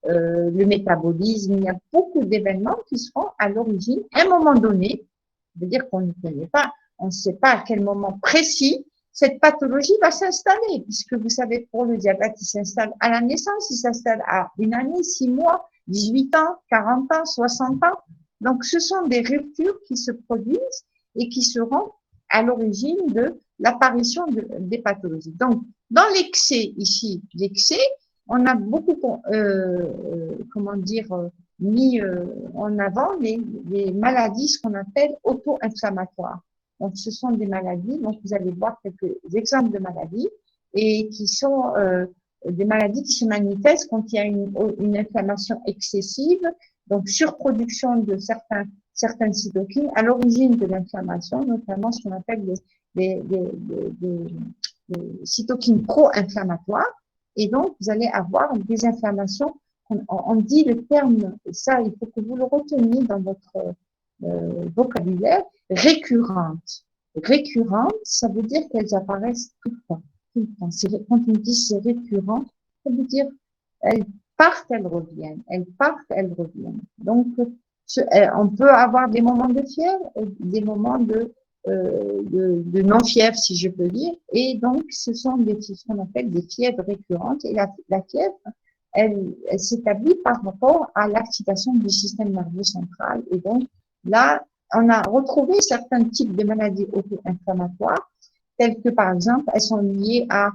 le métabolisme. Il y a beaucoup d'événements qui seront à l'origine, à un moment donné, c'est-à-dire qu'on ne connaît pas, on ne sait pas à quel moment précis, cette pathologie va s'installer, puisque vous savez, pour le diabète, il s'installe à la naissance, il s'installe à 1 année, 6 mois, 18 ans, 40 ans, 60 ans. Donc, ce sont des ruptures qui se produisent et qui seront à l'origine de l'apparition des pathologies. Donc, dans l'excès ici, l'excès, on a beaucoup, comment dire, mis en avant les maladies, ce qu'on appelle auto-inflammatoires. Donc, ce sont des maladies, donc vous allez voir quelques exemples de maladies, et qui sont des maladies qui se manifestent quand il y a une inflammation excessive, donc surproduction de certaines cytokines à l'origine de l'inflammation, notamment ce qu'on appelle les cytokines pro-inflammatoires. Et donc, vous allez avoir des inflammations. On dit le terme, ça, il faut que vous le reteniez dans votre vocabulaire, récurrentes. Récurrentes, ça veut dire qu'elles apparaissent tout le temps. Tout le temps. Quand on dit c'est récurrent, ça veut dire elles partent, elles reviennent. Elles partent, elles reviennent. Donc, on peut avoir des moments de fièvre, des moments de non-fièvre, si je peux dire. Et donc, ce sont ce qu'on appelle des fièvres récurrentes. Et la fièvre, elle s'établit par rapport à l'activation du système nerveux central. Et donc, là, on a retrouvé certains types de maladies auto-inflammatoires, telles que, par exemple, elles sont liées à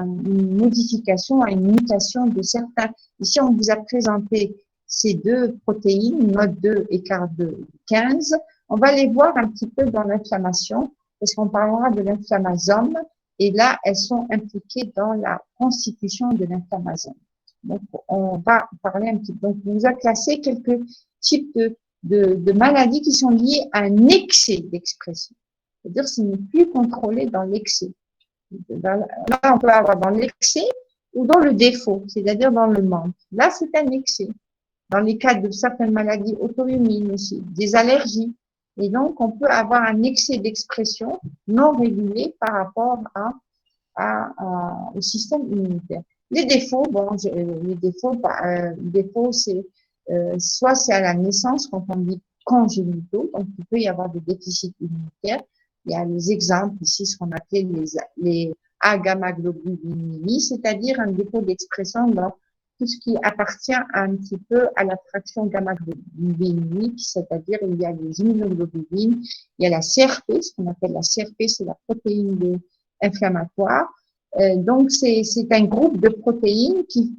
une modification, à une mutation de certains. Ici, on vous a présenté ces deux protéines, NOD2 et CARD15. On va les voir un petit peu dans l'inflammation, parce qu'on parlera de l'inflammasome, et là, elles sont impliquées dans la constitution de l'inflammasome. Donc, on va parler un petit peu. Donc, on vous a classé quelques types de maladies qui sont liées à un excès d'expression. C'est-à-dire que ce n'est plus contrôlé dans l'excès. Là, on peut avoir dans l'excès ou dans le défaut, c'est-à-dire dans le manque. Là, c'est un excès. Dans les cas de certaines maladies auto-immunes aussi, des allergies. Et donc, on peut avoir un excès d'expression non régulé par rapport au système immunitaire. Les défauts, bon, les défauts, c'est soit c'est à la naissance, quand on dit congénitaux, donc il peut y avoir des déficits immunitaires. Il y a les exemples ici, ce qu'on appelle les agammaglobulinémies, c'est-à-dire un défaut d'expression dans tout ce qui appartient un petit peu à la fraction gamma-globulinique, c'est-à-dire il y a les immunoglobulines, il y a la CRP, ce qu'on appelle la CRP, c'est la protéine inflammatoire. Donc, c'est un groupe de protéines qui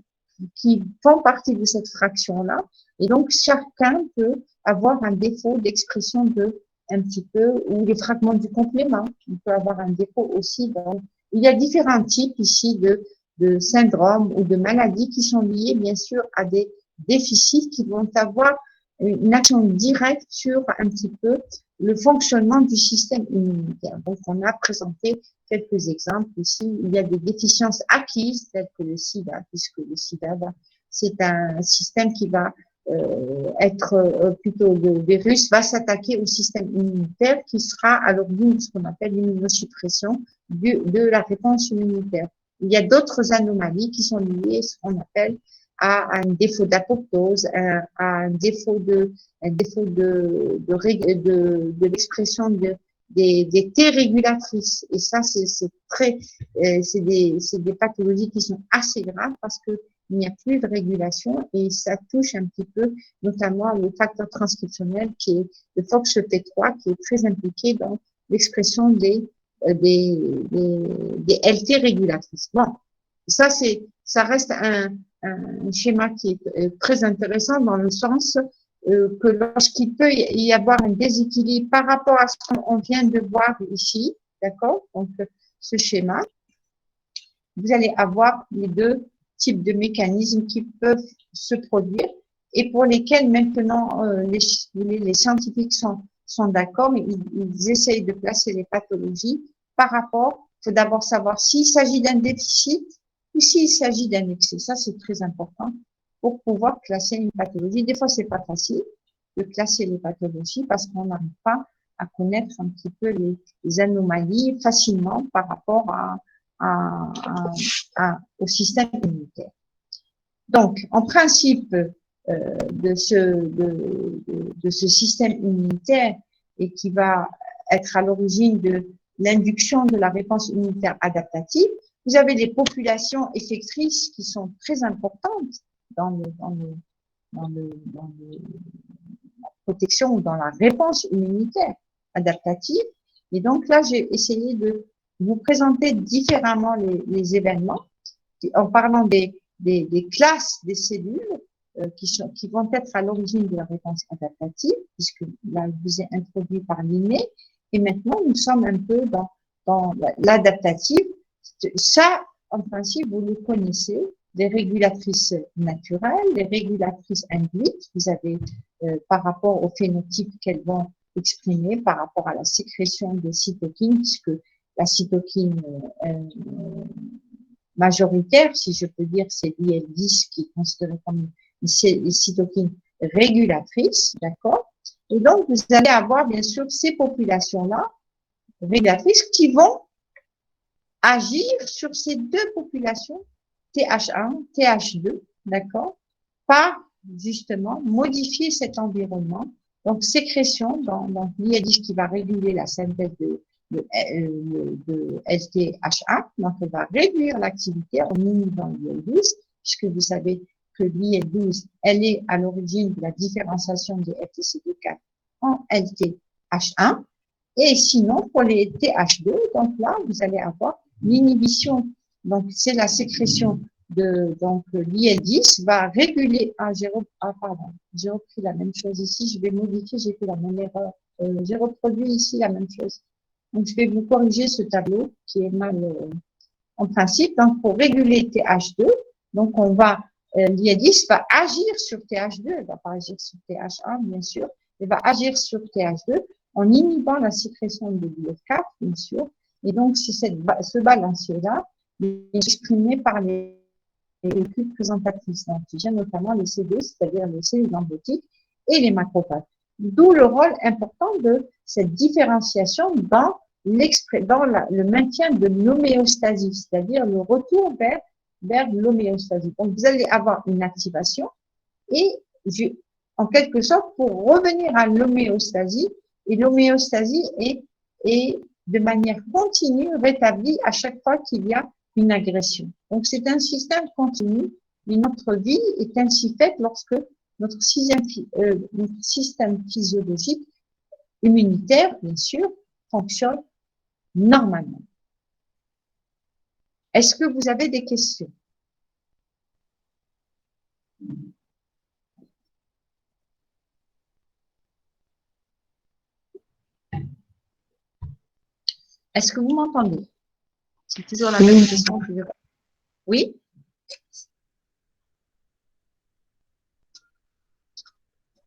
font partie de cette fraction-là. Et donc, chacun peut avoir un défaut d'expression un petit peu, ou les fragments du complément. On peut avoir un défaut aussi. Donc, il y a différents types ici de syndromes ou de maladies qui sont liées, bien sûr, à des déficits qui vont avoir une action directe sur un petit peu le fonctionnement du système immunitaire. Donc, on a présenté quelques exemples ici. Il y a des déficiences acquises, telles que le sida, puisque le sida, c'est un système qui va être plutôt le virus va s'attaquer au système immunitaire qui sera à l'origine de ce qu'on appelle l'immunosuppression de la réponse immunitaire. Il y a d'autres anomalies qui sont liées, ce qu'on appelle à un défaut d'apoptose, à un défaut de l'expression des T régulatrices. Et ça, c'est des pathologies qui sont assez graves parce que il n'y a plus de régulation et ça touche un petit peu notamment le facteur transcriptionnel qui est le FOXP3 qui est très impliqué dans l'expression des LT régulatrices. Bon, ça reste un schéma qui est très intéressant dans le sens que lorsqu'il peut y avoir un déséquilibre par rapport à ce qu'on vient de voir ici, d'accord? Donc, ce schéma, vous allez avoir les deux types de mécanismes qui peuvent se produire et pour lesquels maintenant les scientifiques sont d'accord, mais ils essayent de placer les pathologies par rapport, il faut d'abord savoir s'il s'agit d'un déficit ou s'il s'agit d'un excès. Ça, c'est très important pour pouvoir classer une pathologie. Des fois, c'est pas facile de classer les pathologies parce qu'on n'arrive pas à connaître un petit peu les anomalies facilement par rapport au système immunitaire. Donc, en principe de ce système immunitaire et qui va être à l'origine l'induction de la réponse immunitaire adaptative. Vous avez des populations effectrices qui sont très importantes dans la protection ou dans la réponse immunitaire adaptative. Et donc là, j'ai essayé de vous présenter différemment les événements en parlant des classes des cellules qui vont être à l'origine de la réponse adaptative, puisque là, je vous ai introduit par l'inné, et maintenant, nous sommes un peu dans l'adaptative. Ça, en principe, vous le connaissez, les régulatrices naturelles, les régulatrices induites, vous avez par rapport au phénotype qu'elles vont exprimer, par rapport à la sécrétion des cytokines, puisque la cytokine majoritaire, si je peux dire, c'est l'IL-10 qui est considéré comme une cytokine régulatrice, d'accord? Et donc, vous allez avoir, bien sûr, ces populations-là, régulatrices, qui vont agir sur ces deux populations, TH1, TH2, d'accord? Par, justement, modifier cet environnement. Donc, sécrétion dans l'IL-10 qui va réguler la synthèse de LTH1, donc elle va réduire l'activité en inhibant l'IL-12, puisque vous savez que l'IL-12, elle est à l'origine de la différenciation des FTCD4 en LTH1. Et sinon, pour les TH2, donc là, vous allez avoir l'inhibition, donc c'est la sécrétion de, donc l'IL-10 va réguler, pardon, j'ai repris la même chose ici, je vais modifier, j'ai fait la même erreur, j'ai reproduit ici la même chose. Donc, je vais vous corriger ce tableau qui est mal en principe. Donc, pour réguler TH2, donc on va, l'IL-10 va agir sur TH2, elle va pas agir sur TH1, bien sûr, elle va agir sur TH2 en inhibant la sécrétion de l'IL4, bien sûr. Et donc, c'est ce balancier-là est exprimé par les molécules présentatrices d'antigènes, notamment les C2, c'est-à-dire les cellules dendritiques et les macrophages. D'où le rôle important de cette différenciation dans le maintien de l'homéostasie, c'est-à-dire le retour vers l'homéostasie. Donc, vous allez avoir une activation et, en quelque sorte, pour revenir à l'homéostasie, et l'homéostasie est de manière continue rétablie à chaque fois qu'il y a une agression. Donc, c'est un système continu et notre vie est ainsi faite lorsque notre système physiologique immunitaire, bien sûr, fonctionne normalement. Est-ce que vous avez des questions? Est-ce que vous m'entendez? C'est toujours la même question que je... Oui?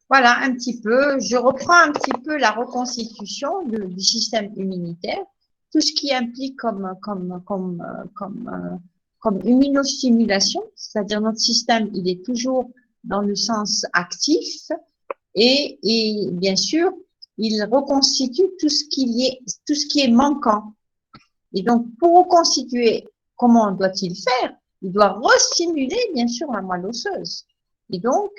Voilà, un petit peu. Je reprends un petit peu la reconstitution du système immunitaire, tout ce qui implique comme immunostimulation, c'est-à-dire notre système, il est toujours dans le sens actif et bien sûr, il reconstitue tout ce qui est manquant. Et donc, pour reconstituer, comment doit-il faire? Il doit restimuler, bien sûr, la moelle osseuse. Et donc,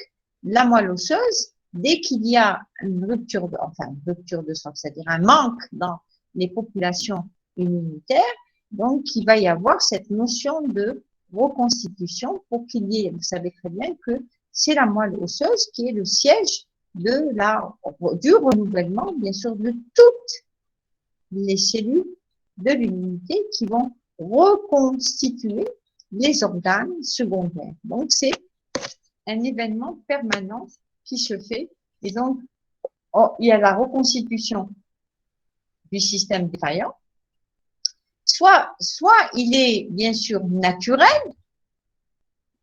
la moelle osseuse, dès qu'il y a une rupture de sang, c'est-à-dire un manque dans les populations immunitaires, donc il va y avoir cette notion de reconstitution pour qu'il y ait, vous savez très bien que c'est la moelle osseuse qui est le siège du renouvellement, bien sûr, de toutes les cellules de l'immunité qui vont reconstituer les organes secondaires. Donc, c'est un événement permanent qui se fait. Et donc, il y a la reconstitution du système défaillant. Soit il est bien sûr naturel,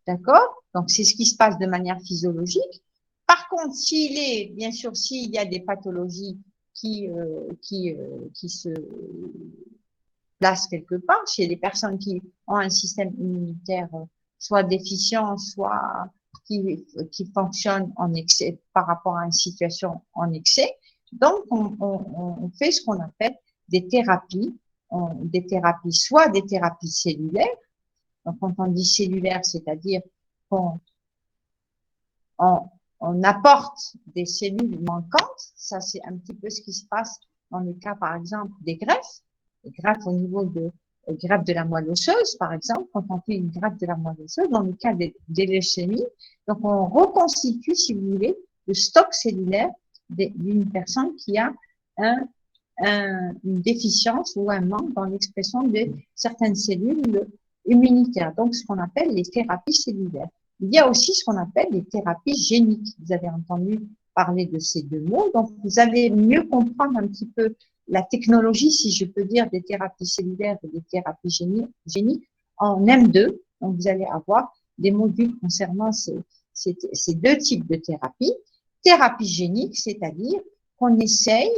d'accord? Donc, c'est ce qui se passe de manière physiologique. Par contre, s'il y a des pathologies qui se placent quelque part chez les personnes qui ont un système immunitaire soit déficient, soit qui fonctionne en excès par rapport à une situation en excès. Donc, on fait ce qu'on appelle des thérapies, soit des thérapies cellulaires. Donc, quand on dit cellulaire, c'est-à-dire qu'on apporte des cellules manquantes. Ça, c'est un petit peu ce qui se passe dans le cas, par exemple, des greffes. greffe au niveau de greffe de la moelle osseuse, par exemple, quand on fait une greffe de la moelle osseuse, dans le cas des leucémies, donc on reconstitue, si vous voulez, le stock cellulaire d'une personne qui a une déficience ou un manque dans l'expression de certaines cellules immunitaires, donc ce qu'on appelle les thérapies cellulaires. Il y a aussi ce qu'on appelle les thérapies géniques. Vous avez entendu parler de ces deux mots, donc vous allez mieux comprendre un petit peu la technologie, si je peux dire, des thérapies cellulaires et des thérapies géniques en M2. Donc, vous allez avoir des modules concernant ces deux types de thérapies. Thérapie génique, c'est-à-dire qu'on essaye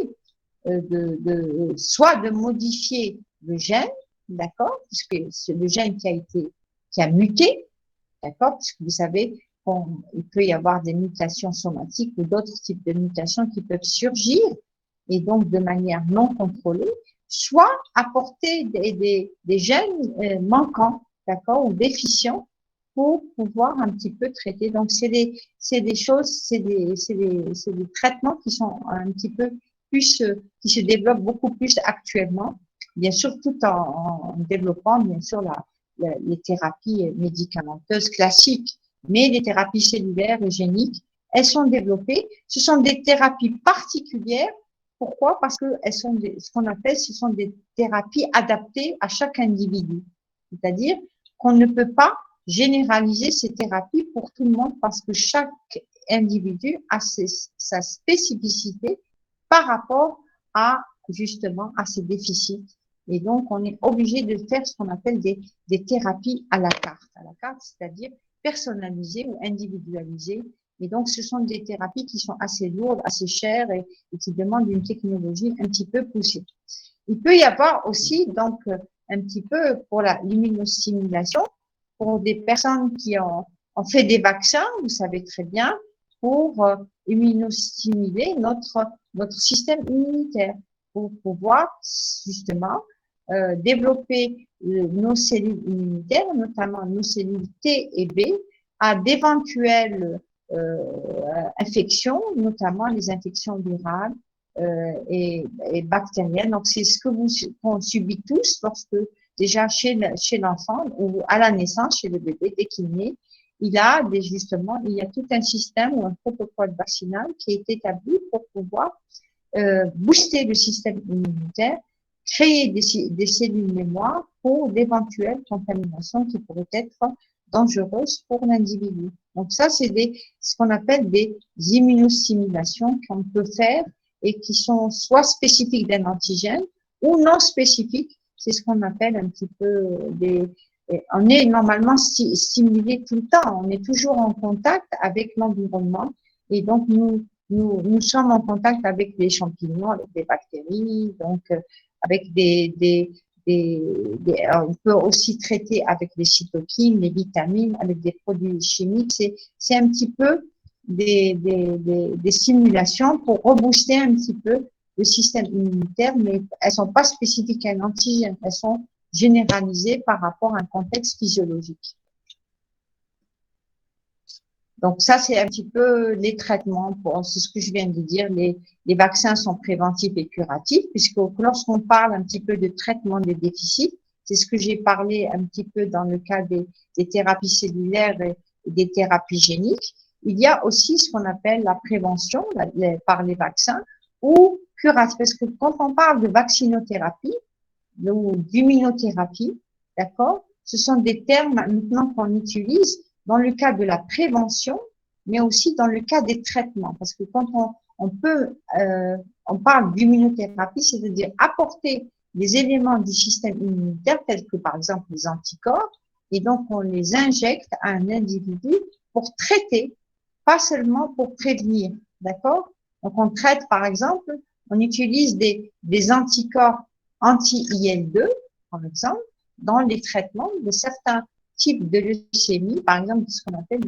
soit de modifier le gène, d'accord, puisque c'est le gène qui a muté, d'accord, puisque vous savez qu'il peut y avoir des mutations somatiques ou d'autres types de mutations qui peuvent surgir et donc de manière non contrôlée, soit apporter des gènes manquants, d'accord, ou déficients pour pouvoir un petit peu traiter. Donc, c'est des choses, c'est des traitements qui sont un petit peu plus, qui se développent beaucoup plus actuellement, bien sûr, tout en développant, bien sûr, les thérapies médicamenteuses classiques, mais les thérapies cellulaires et géniques, elles sont développées. Ce sont des thérapies particulières. Pourquoi? Parce que elles sont ce qu'on appelle, ce sont des thérapies adaptées à chaque individu. C'est-à-dire qu'on ne peut pas généraliser ces thérapies pour tout le monde parce que chaque individu a sa spécificité par rapport à, justement, à ses déficits. Et donc, on est obligé de faire ce qu'on appelle des thérapies à la carte. À la carte, c'est-à-dire personnalisées ou individualisées. Et donc, ce sont des thérapies qui sont assez lourdes, assez chères et qui demandent une technologie un petit peu poussée. Il peut y avoir aussi, donc, un petit peu pour l'immunostimulation, pour des personnes qui ont fait des vaccins, vous savez très bien, pour immunostimuler notre système immunitaire, pour pouvoir justement développer nos cellules immunitaires, notamment nos cellules T et B, à d'éventuelles infections, notamment les infections virales et bactériennes. Donc, c'est ce qu'on subit tous lorsque déjà chez l'enfant ou à la naissance, chez le bébé, dès qu'il naît, il y a tout un système ou un protocole vaccinal qui est établi pour pouvoir booster le système immunitaire, créer des cellules mémoire pour d'éventuelles contaminations qui pourraient être dangereuses pour l'individu. Donc ça, c'est ce qu'on appelle des immunostimulations qu'on peut faire et qui sont soit spécifiques d'un antigène ou non spécifiques. C'est ce qu'on appelle un petit peu on est normalement stimulé tout le temps. On est toujours en contact avec l'environnement et donc nous sommes en contact avec les champignons, avec des bactéries, donc avec on peut aussi traiter avec les cytokines, les vitamines, avec des produits chimiques. C'est un petit peu des simulations pour rebooster un petit peu le système immunitaire, mais elles sont pas spécifiques à un antigène, elles sont généralisées par rapport à un contexte physiologique. Donc ça, c'est un petit peu les traitements. C'est ce que je viens de dire. Les vaccins sont préventifs et curatifs, puisque lorsqu'on parle un petit peu de traitement des déficits, c'est ce que j'ai parlé un petit peu dans le cas des thérapies cellulaires et des thérapies géniques. Il y a aussi ce qu'on appelle la prévention par les vaccins ou curatif. Parce que quand on parle de vaccinothérapie ou d'immunothérapie, d'accord, ce sont des termes maintenant qu'on utilise dans le cas de la prévention, mais aussi dans le cas des traitements. Parce que quand on parle d'immunothérapie, c'est-à-dire apporter des éléments du système immunitaire, tels que par exemple les anticorps, et donc on les injecte à un individu pour traiter, pas seulement pour prévenir, d'accord? Donc on traite par exemple, on utilise des anticorps anti-IL-2, par exemple, dans les traitements de certains types de leucémie, par exemple ce qu'on appelle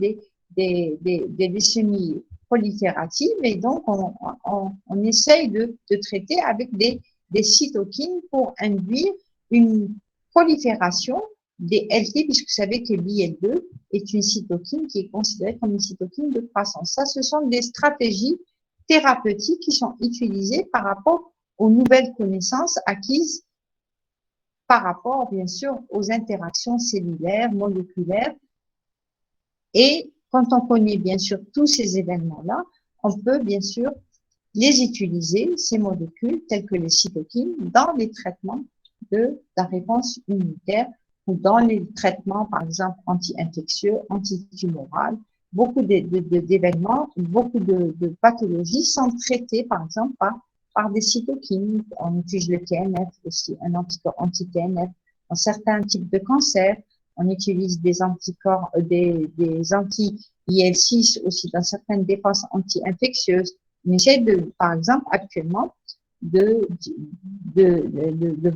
des leucémies prolifératives, et donc on essaye de traiter avec des cytokines pour induire une prolifération des LT, puisque vous savez que l'IL-2 est une cytokine qui est considérée comme une cytokine de croissance. Ça, ce sont des stratégies thérapeutiques qui sont utilisées par rapport aux nouvelles connaissances acquises par rapport, bien sûr, aux interactions cellulaires, moléculaires. Et quand on connaît, bien sûr, tous ces événements-là, on peut, bien sûr, les utiliser, ces molécules, telles que les cytokines, dans les traitements de la réponse immunitaire ou dans les traitements, par exemple, anti-infectieux, antitumorales. Beaucoup d'événements, beaucoup de pathologies sont traitées, par exemple, par des cytokines. On utilise le TNF aussi, un anticorps anti-TNF. Dans certains types de cancers, on utilise des anticorps, des anti-IL6 aussi dans certaines défenses anti-infectieuses. On essaie par exemple, actuellement, de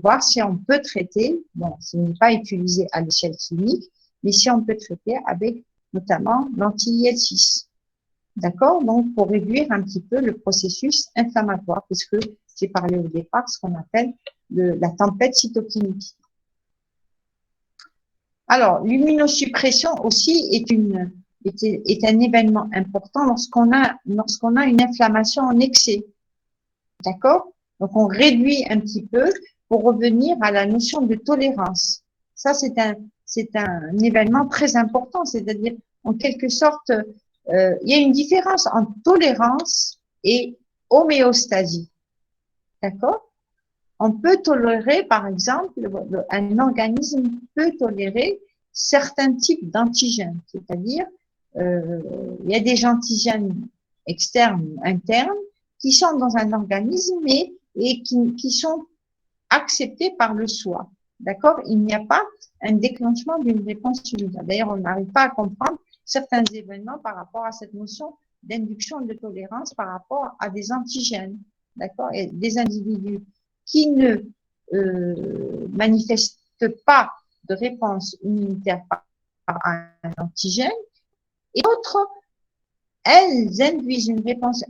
voir si on peut traiter, bon, ce n'est pas utilisé à l'échelle clinique, mais si on peut traiter avec notamment l'anti-IL6. D'accord? Donc, pour réduire un petit peu le processus inflammatoire, puisque j'ai parlé au départ ce qu'on appelle la tempête cytokinique. Alors, l'immunosuppression aussi est un événement important lorsqu'on a une inflammation en excès. D'accord? Donc, on réduit un petit peu pour revenir à la notion de tolérance. Ça, c'est un événement très important. C'est-à-dire, en quelque sorte, il y a une différence entre tolérance et homéostasie. D'accord? On peut tolérer, par exemple, un organisme peut tolérer certains types d'antigènes, c'est-à-dire il y a des antigènes externes ou internes qui sont dans un organisme et qui sont acceptés par le soi. D'accord? Il n'y a pas un déclenchement d'une réponse immunitaire. D'ailleurs, on n'arrive pas à comprendre certains événements par rapport à cette notion d'induction de tolérance par rapport à des antigènes. D'accord? Et des individus qui ne manifestent pas de réponse immunitaire par un antigène, et d'autres, elles induisent une réponse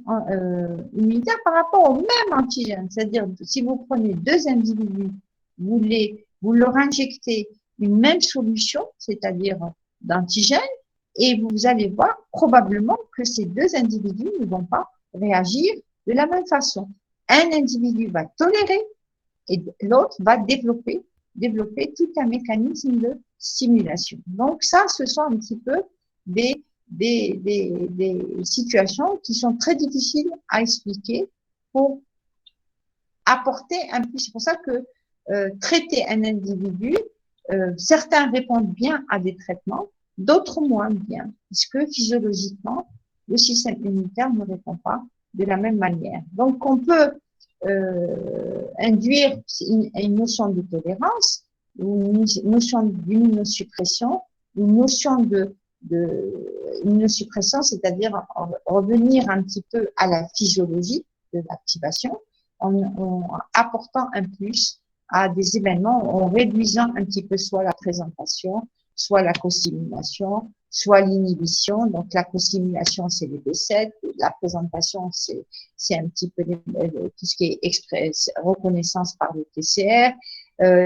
immunitaire par rapport au même antigène. C'est-à-dire, si vous prenez deux individus, vous leur injectez une même solution, c'est-à-dire d'antigène, et vous allez voir probablement que ces deux individus ne vont pas réagir de la même façon. Un individu va tolérer et l'autre va développer tout un mécanisme de stimulation. Donc ça, ce sont un petit peu des situations qui sont très difficiles à expliquer pour apporter un plus. C'est pour ça que traiter un individu, certains répondent bien à des traitements, d'autres moins bien, puisque physiologiquement, le système immunitaire ne répond pas de la même manière. Donc, on peut induire une notion de tolérance, une notion d'immunosuppression, une notion de immunosuppression, c'est-à-dire revenir un petit peu à la physiologie de l'activation, en apportant un plus à des événements, en réduisant un petit peu soit la présentation, soit la co-stimulation, soit l'inhibition. Donc, la co-stimulation, c'est les B7, la présentation, c'est un petit peu tout ce qui est reconnaissance par le TCR,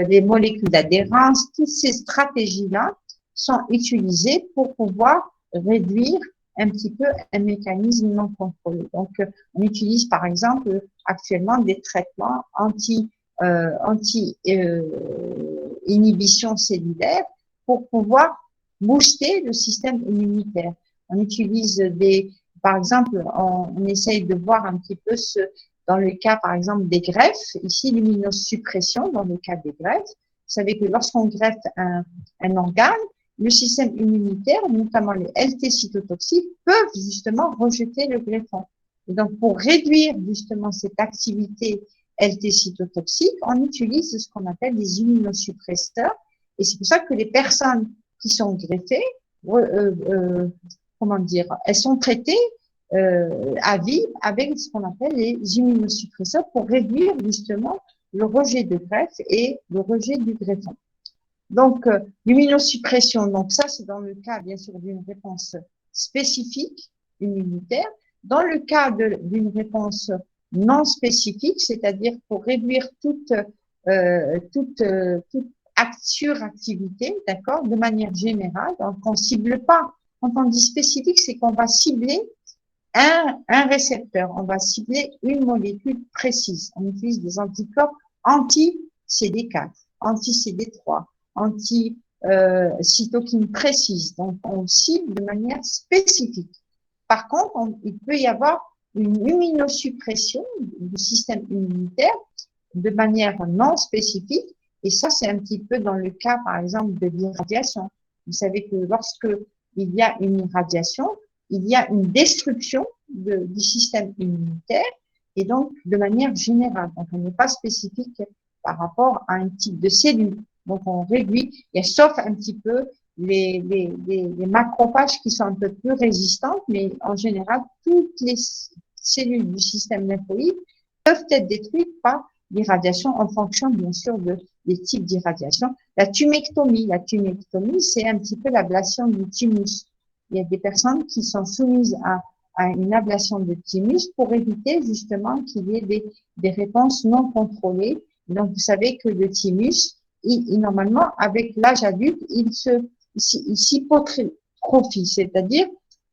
les molécules d'adhérence, toutes ces stratégies-là sont utilisées pour pouvoir réduire un petit peu un mécanisme non contrôlé. Donc, on utilise par exemple actuellement des traitements anti-inhibition cellulaire pour pouvoir booster le système immunitaire. On utilise par exemple, on essaye de voir un petit peu dans le cas, par exemple, des greffes, ici, l'immunosuppression, dans le cas des greffes. Vous savez que lorsqu'on greffe un organe, le système immunitaire, notamment les LT cytotoxiques, peuvent justement rejeter le greffon. Et donc, pour réduire justement cette activité LT cytotoxique, on utilise ce qu'on appelle des immunosuppresseurs. Et c'est pour ça que les personnes qui sont greffées, elles sont traitées à vie avec ce qu'on appelle les immunosuppresseurs pour réduire justement le rejet de greffe et le rejet du greffon. Donc, l'immunosuppression, donc ça, c'est dans le cas, bien sûr, d'une réponse spécifique immunitaire. Dans le cas d'une réponse non spécifique, c'est-à-dire pour réduire toute suractivité, d'accord, de manière générale. Donc, on cible pas. Quand on dit spécifique, c'est qu'on va cibler un récepteur. On va cibler une molécule précise. On utilise des anticorps anti-CD4. anti-CD3, cytokine précise. Donc, on cible de manière spécifique. Par contre, il peut y avoir une immunosuppression du système immunitaire de manière non spécifique. Et ça, c'est un petit peu dans le cas, par exemple, de l'irradiation. Vous savez que lorsque il y a une irradiation, il y a une destruction du système immunitaire et donc de manière générale. Donc, on n'est pas spécifique par rapport à un type de cellule. Donc, on réduit, et sauf un petit peu les macrophages qui sont un peu plus résistantes, mais en général, toutes les cellules du système lymphoïde peuvent être détruites par l'irradiation en fonction, bien sûr, des types d'irradiation. La tumectomie, c'est un petit peu l'ablation du thymus. Il y a des personnes qui sont soumises à une ablation de thymus pour éviter justement qu'il y ait des réponses non contrôlées. Donc, vous savez que le thymus, normalement, avec l'âge adulte, il s'hypotrophie, c'est-à-dire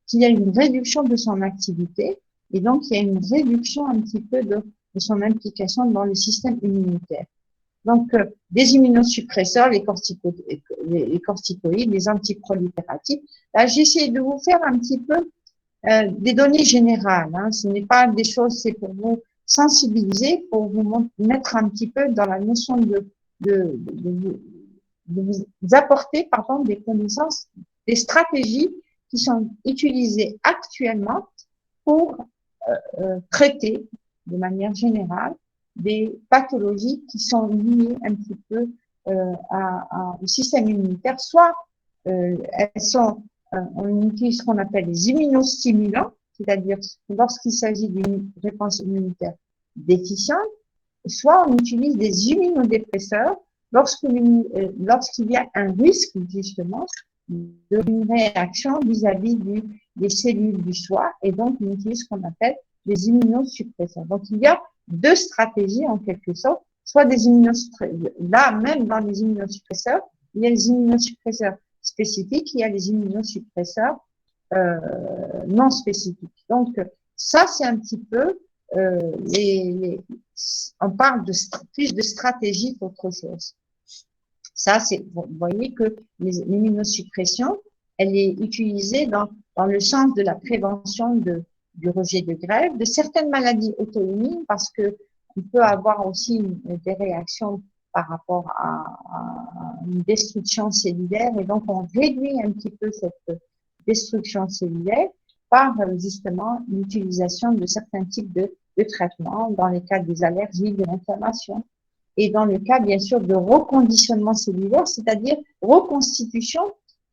qu'il y a une réduction de son activité et donc il y a une réduction un petit peu de son implication dans le système immunitaire. Donc, des immunosuppresseurs, les corticoïdes, les antiprolifératifs. Là, j'essaie de vous faire un petit peu des données générales. Hein. Ce n'est pas des choses, c'est pour vous sensibiliser, pour vous mettre un petit peu dans la notion de vous apporter, pardon, des connaissances, des stratégies qui sont utilisées actuellement pour traiter de manière générale des pathologies qui sont liées un petit peu au système immunitaire. Soit elles sont, on utilise ce qu'on appelle les immunostimulants, c'est-à-dire lorsqu'il s'agit d'une réponse immunitaire déficiente, soit on utilise des immunodépresseurs lorsqu'il y a un risque justement d'une réaction vis-à-vis des cellules du foie, et donc on utilise ce qu'on appelle les immunosuppresseurs. Donc il y a deux stratégies en quelque sorte, soit des immunosuppresseurs, là même dans les immunosuppresseurs, il y a les immunosuppresseurs spécifiques, il y a les immunosuppresseurs non spécifiques. Donc ça c'est un petit peu on parle plus de stratégie qu'autre chose. Ça, vous voyez que l'immunosuppression, elle est utilisée dans le sens de la prévention du rejet de greffe, de certaines maladies auto-immunes, parce que on peut avoir aussi des réactions par rapport à une destruction cellulaire, et donc on réduit un petit peu cette destruction cellulaire par justement l'utilisation de certains types de traitements dans les cas des allergies, de l'inflammation, et dans le cas bien sûr de reconditionnement cellulaire, c'est-à-dire reconstitution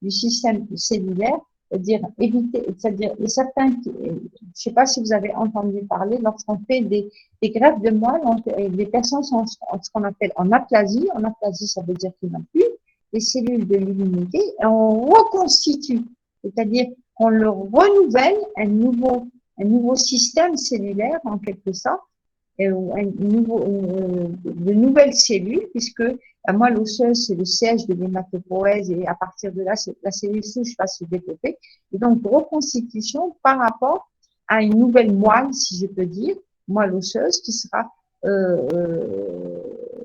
du système cellulaire, c'est-à-dire éviter, c'est-à-dire certains, je ne sais pas si vous avez entendu parler, lorsqu'on fait des greffes de moelle, les personnes sont ce qu'on appelle en aplasie. En aplasie, ça veut dire qu'il n'y a plus les cellules de l'immunité, et on reconstitue, c'est-à-dire qu'on leur renouvelle un nouveau système cellulaire en quelque sorte, de nouvelles cellules, puisque la moelle osseuse, c'est le siège de l'hématopoïèse, et à partir de là, la cellule souche va se développer. Et donc, reconstitution par rapport à une nouvelle moelle, si je peux dire, moelle osseuse, qui sera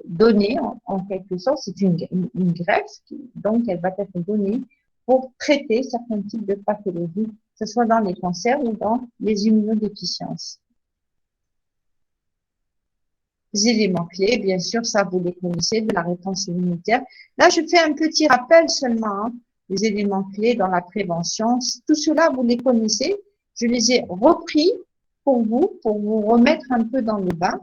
donnée en quelque sorte. C'est une greffe, donc elle va être donnée pour traiter certains types de pathologies, que ce soit dans les cancers ou dans les immunodéficiences. Les éléments clés, bien sûr, ça vous les connaissez, de la réponse immunitaire. Là, je fais un petit rappel seulement, hein, les éléments clés dans la prévention. Tout cela, vous les connaissez. Je les ai repris pour vous remettre un peu dans le bain,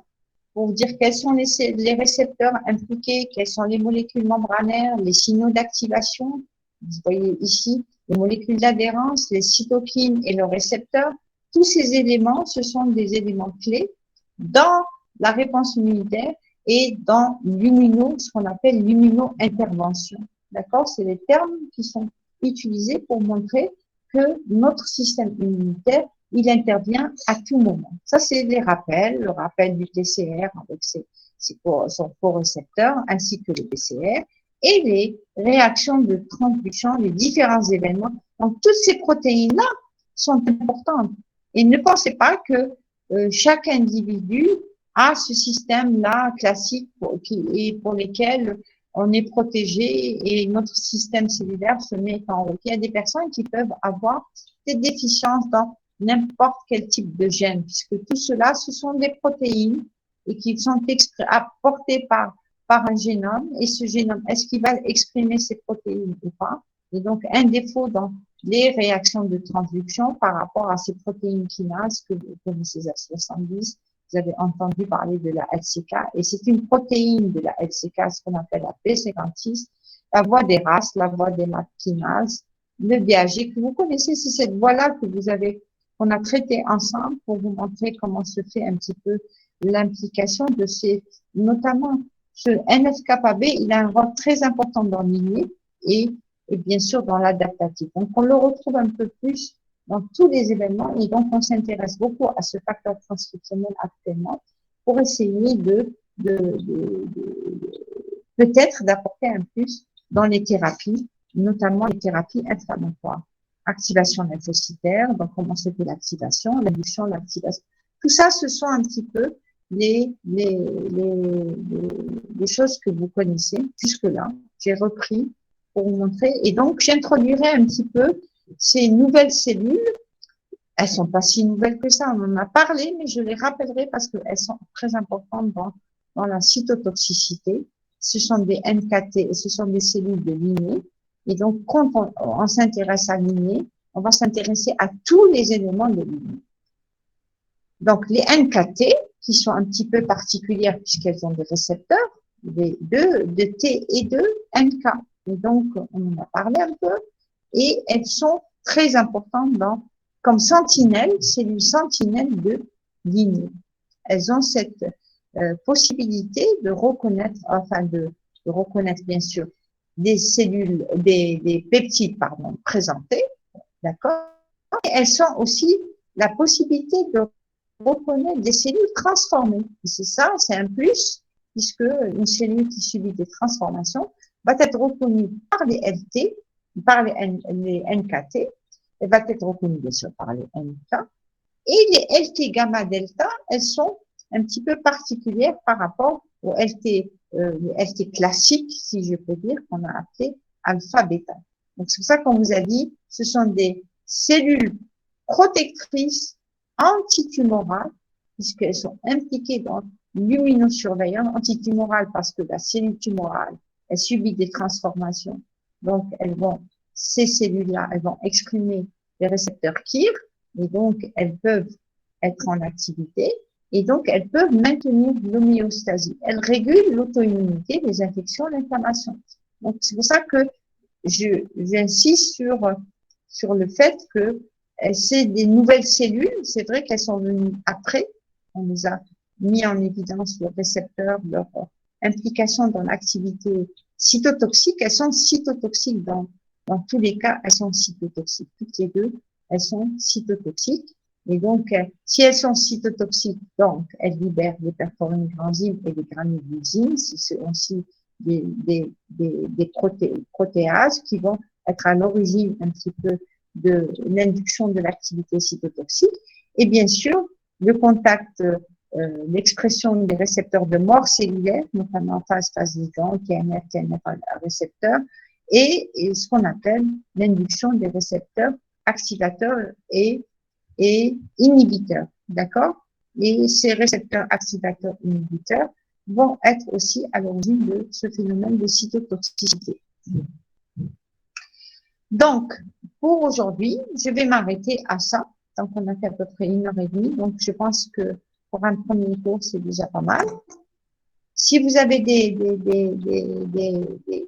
pour vous dire quels sont les récepteurs impliqués, quelles sont les molécules membranaires, les signaux d'activation. Vous voyez ici les molécules d'adhérence, les cytokines et leurs récepteurs. Tous ces éléments, ce sont des éléments clés dans la réponse immunitaire et dans ce qu'on appelle l'immuno-intervention. D'accord? C'est les termes qui sont utilisés pour montrer que notre système immunitaire, il intervient à tout moment. Ça, c'est les rappels, le rappel du TCR avec son corécepteur, ainsi que le PCR, et les réactions de transduction, les différents événements. Donc, toutes ces protéines-là sont importantes. Et ne pensez pas que chaque individu à ce système-là classique pour lesquels on est protégé et notre système cellulaire se met en route. Il y a des personnes qui peuvent avoir des déficiences dans n'importe quel type de gène, puisque tout cela, ce sont des protéines et qui sont apportées par un génome. Et ce génome, est-ce qu'il va exprimer ces protéines ou pas? Et donc, un défaut dans les réactions de transduction par rapport à ces protéines kinases que vous connaissez à 70. Vous avez entendu parler de la LCK, et c'est une protéine de la LCK, ce qu'on appelle la P56, la voie des RAS, la voie des MAP kinases, le BAG que vous connaissez. C'est cette voie-là que qu'on a traité ensemble pour vous montrer comment se fait un petit peu l'implication de ces, notamment ce NF-kappa B, il a un rôle très important dans l'inné et bien sûr dans l'adaptatif. Donc, on le retrouve un peu plus dans tous les événements et donc on s'intéresse beaucoup à ce facteur transcriptionnel actuellement pour essayer peut-être d'apporter un plus dans les thérapies, notamment les thérapies inflammatoires. Activation lymphocytaire, donc comment se fait l'activation, l'induction, l'activation. Tout ça, ce sont un petit peu les choses que vous connaissez jusque-là. J'ai repris pour vous montrer. Et donc, j'introduirai un petit peu ces nouvelles cellules. Elles sont pas si nouvelles que ça. On en a parlé, mais je les rappellerai parce qu'elles sont très importantes dans la cytotoxicité. Ce sont des NKT et ce sont des cellules de lignée. Et donc, quand on s'intéresse à lignée, on va s'intéresser à tous les éléments de lignée. Donc, les NKT, qui sont un petit peu particulières puisqu'elles ont des récepteurs, de T et de NK. Et donc, on en a parlé un peu. Et elles sont très importantes comme sentinelles, cellules sentinelles de lignée. Elles ont cette possibilité de reconnaître, de reconnaître bien sûr des cellules, des peptides, présentés, d'accord? Et elles sont aussi la possibilité de reconnaître des cellules transformées. Et c'est ça, c'est un plus, puisque une cellule qui subit des transformations va être reconnue par les LT, par les NKT, elle va être reconnue bien sûr par les NK. Et les LT gamma delta, elles sont un petit peu particulières par rapport aux LT, les LT classiques, si je peux dire, qu'on a appelé alpha bêta. Donc c'est pour ça qu'on vous a dit, ce sont des cellules protectrices antitumorales, puisqu'elles sont impliquées dans l'immunosurveillance antitumorale, parce que la cellule tumorale, elle subit des transformations. Donc, ces cellules-là, elles vont exprimer les récepteurs KIR, et donc, elles peuvent être en activité, et donc, elles peuvent maintenir l'homéostasie. Elles régulent l'auto-immunité, les infections, l'inflammation. Donc, c'est pour ça que j'insiste sur le fait que c'est des nouvelles cellules. C'est vrai qu'elles sont venues après. On les a mis en évidence, le récepteur, leur implication dans l'activité cytotoxique. Elles sont cytotoxiques dans tous les cas, elles sont cytotoxiques. Toutes les deux, elles sont cytotoxiques. Et donc, si elles sont cytotoxiques, donc, elles libèrent des perforines granzymes et des granulosines. C'est aussi des protéases qui vont être à l'origine un petit peu de l'induction de l'activité cytotoxique. Et bien sûr, le contact, l'expression des récepteurs de mort cellulaire, notamment phase ligand, TNF récepteurs, et ce qu'on appelle l'induction des récepteurs activateurs et inhibiteurs, d'accord? Et ces récepteurs activateurs inhibiteurs vont être aussi à l'origine de ce phénomène de cytotoxicité. Donc, pour aujourd'hui, je vais m'arrêter à ça. Donc, on a fait à peu près 1h30. Donc, je pense que pour un premier cours, c'est déjà pas mal. Si vous avez des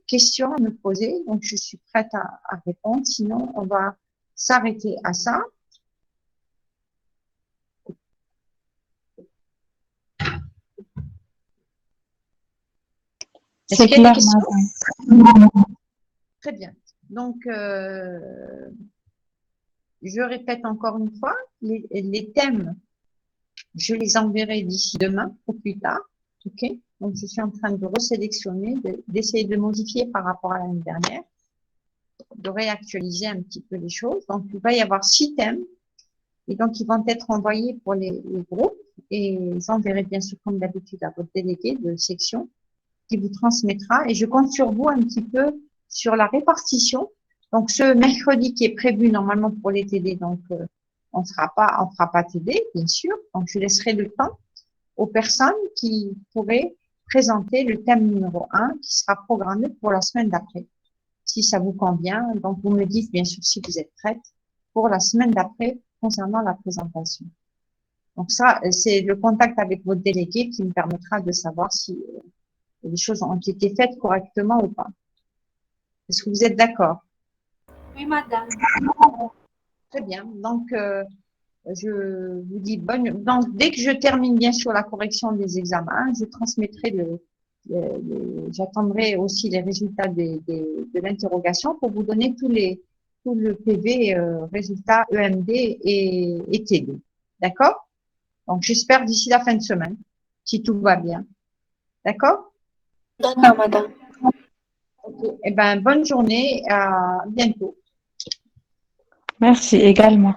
questions à me poser, donc je suis prête à répondre. Sinon, on va s'arrêter à ça. C'est clair, madame. Très bien. Donc, je répète encore une fois, les thèmes, je les enverrai d'ici demain ou plus tard. OK? Donc, je suis en train de resélectionner, d'essayer de modifier par rapport à l'année dernière, de réactualiser un petit peu les choses. Donc, il va y avoir 6 thèmes. Et donc, ils vont être envoyés pour les groupes. Et j'enverrai bien sûr, comme d'habitude, à votre délégué de section qui vous transmettra et je compte sur vous un petit peu sur la répartition. Donc, ce mercredi qui est prévu normalement pour les TD, donc on fera pas TD, bien sûr. Donc, je laisserai le temps aux personnes qui pourraient présenter le thème numéro 1 qui sera programmé pour la semaine d'après. Si ça vous convient, donc vous me dites bien sûr si vous êtes prête pour la semaine d'après concernant la présentation. Donc ça, c'est le contact avec votre délégué qui me permettra de savoir si les choses ont été faites correctement ou pas. Est-ce que vous êtes d'accord? Oui, madame. Très bien. Donc, je vous dis bonne. Donc, dès que je termine bien sûr la correction des examens, je transmettrai j'attendrai aussi les résultats de l'interrogation pour vous donner tout le PV résultats EMD et TD. D'accord? Donc, j'espère d'ici la fin de semaine, si tout va bien. D'accord? D'accord, madame. Ok. Eh ben, bonne journée. À bientôt. Merci également.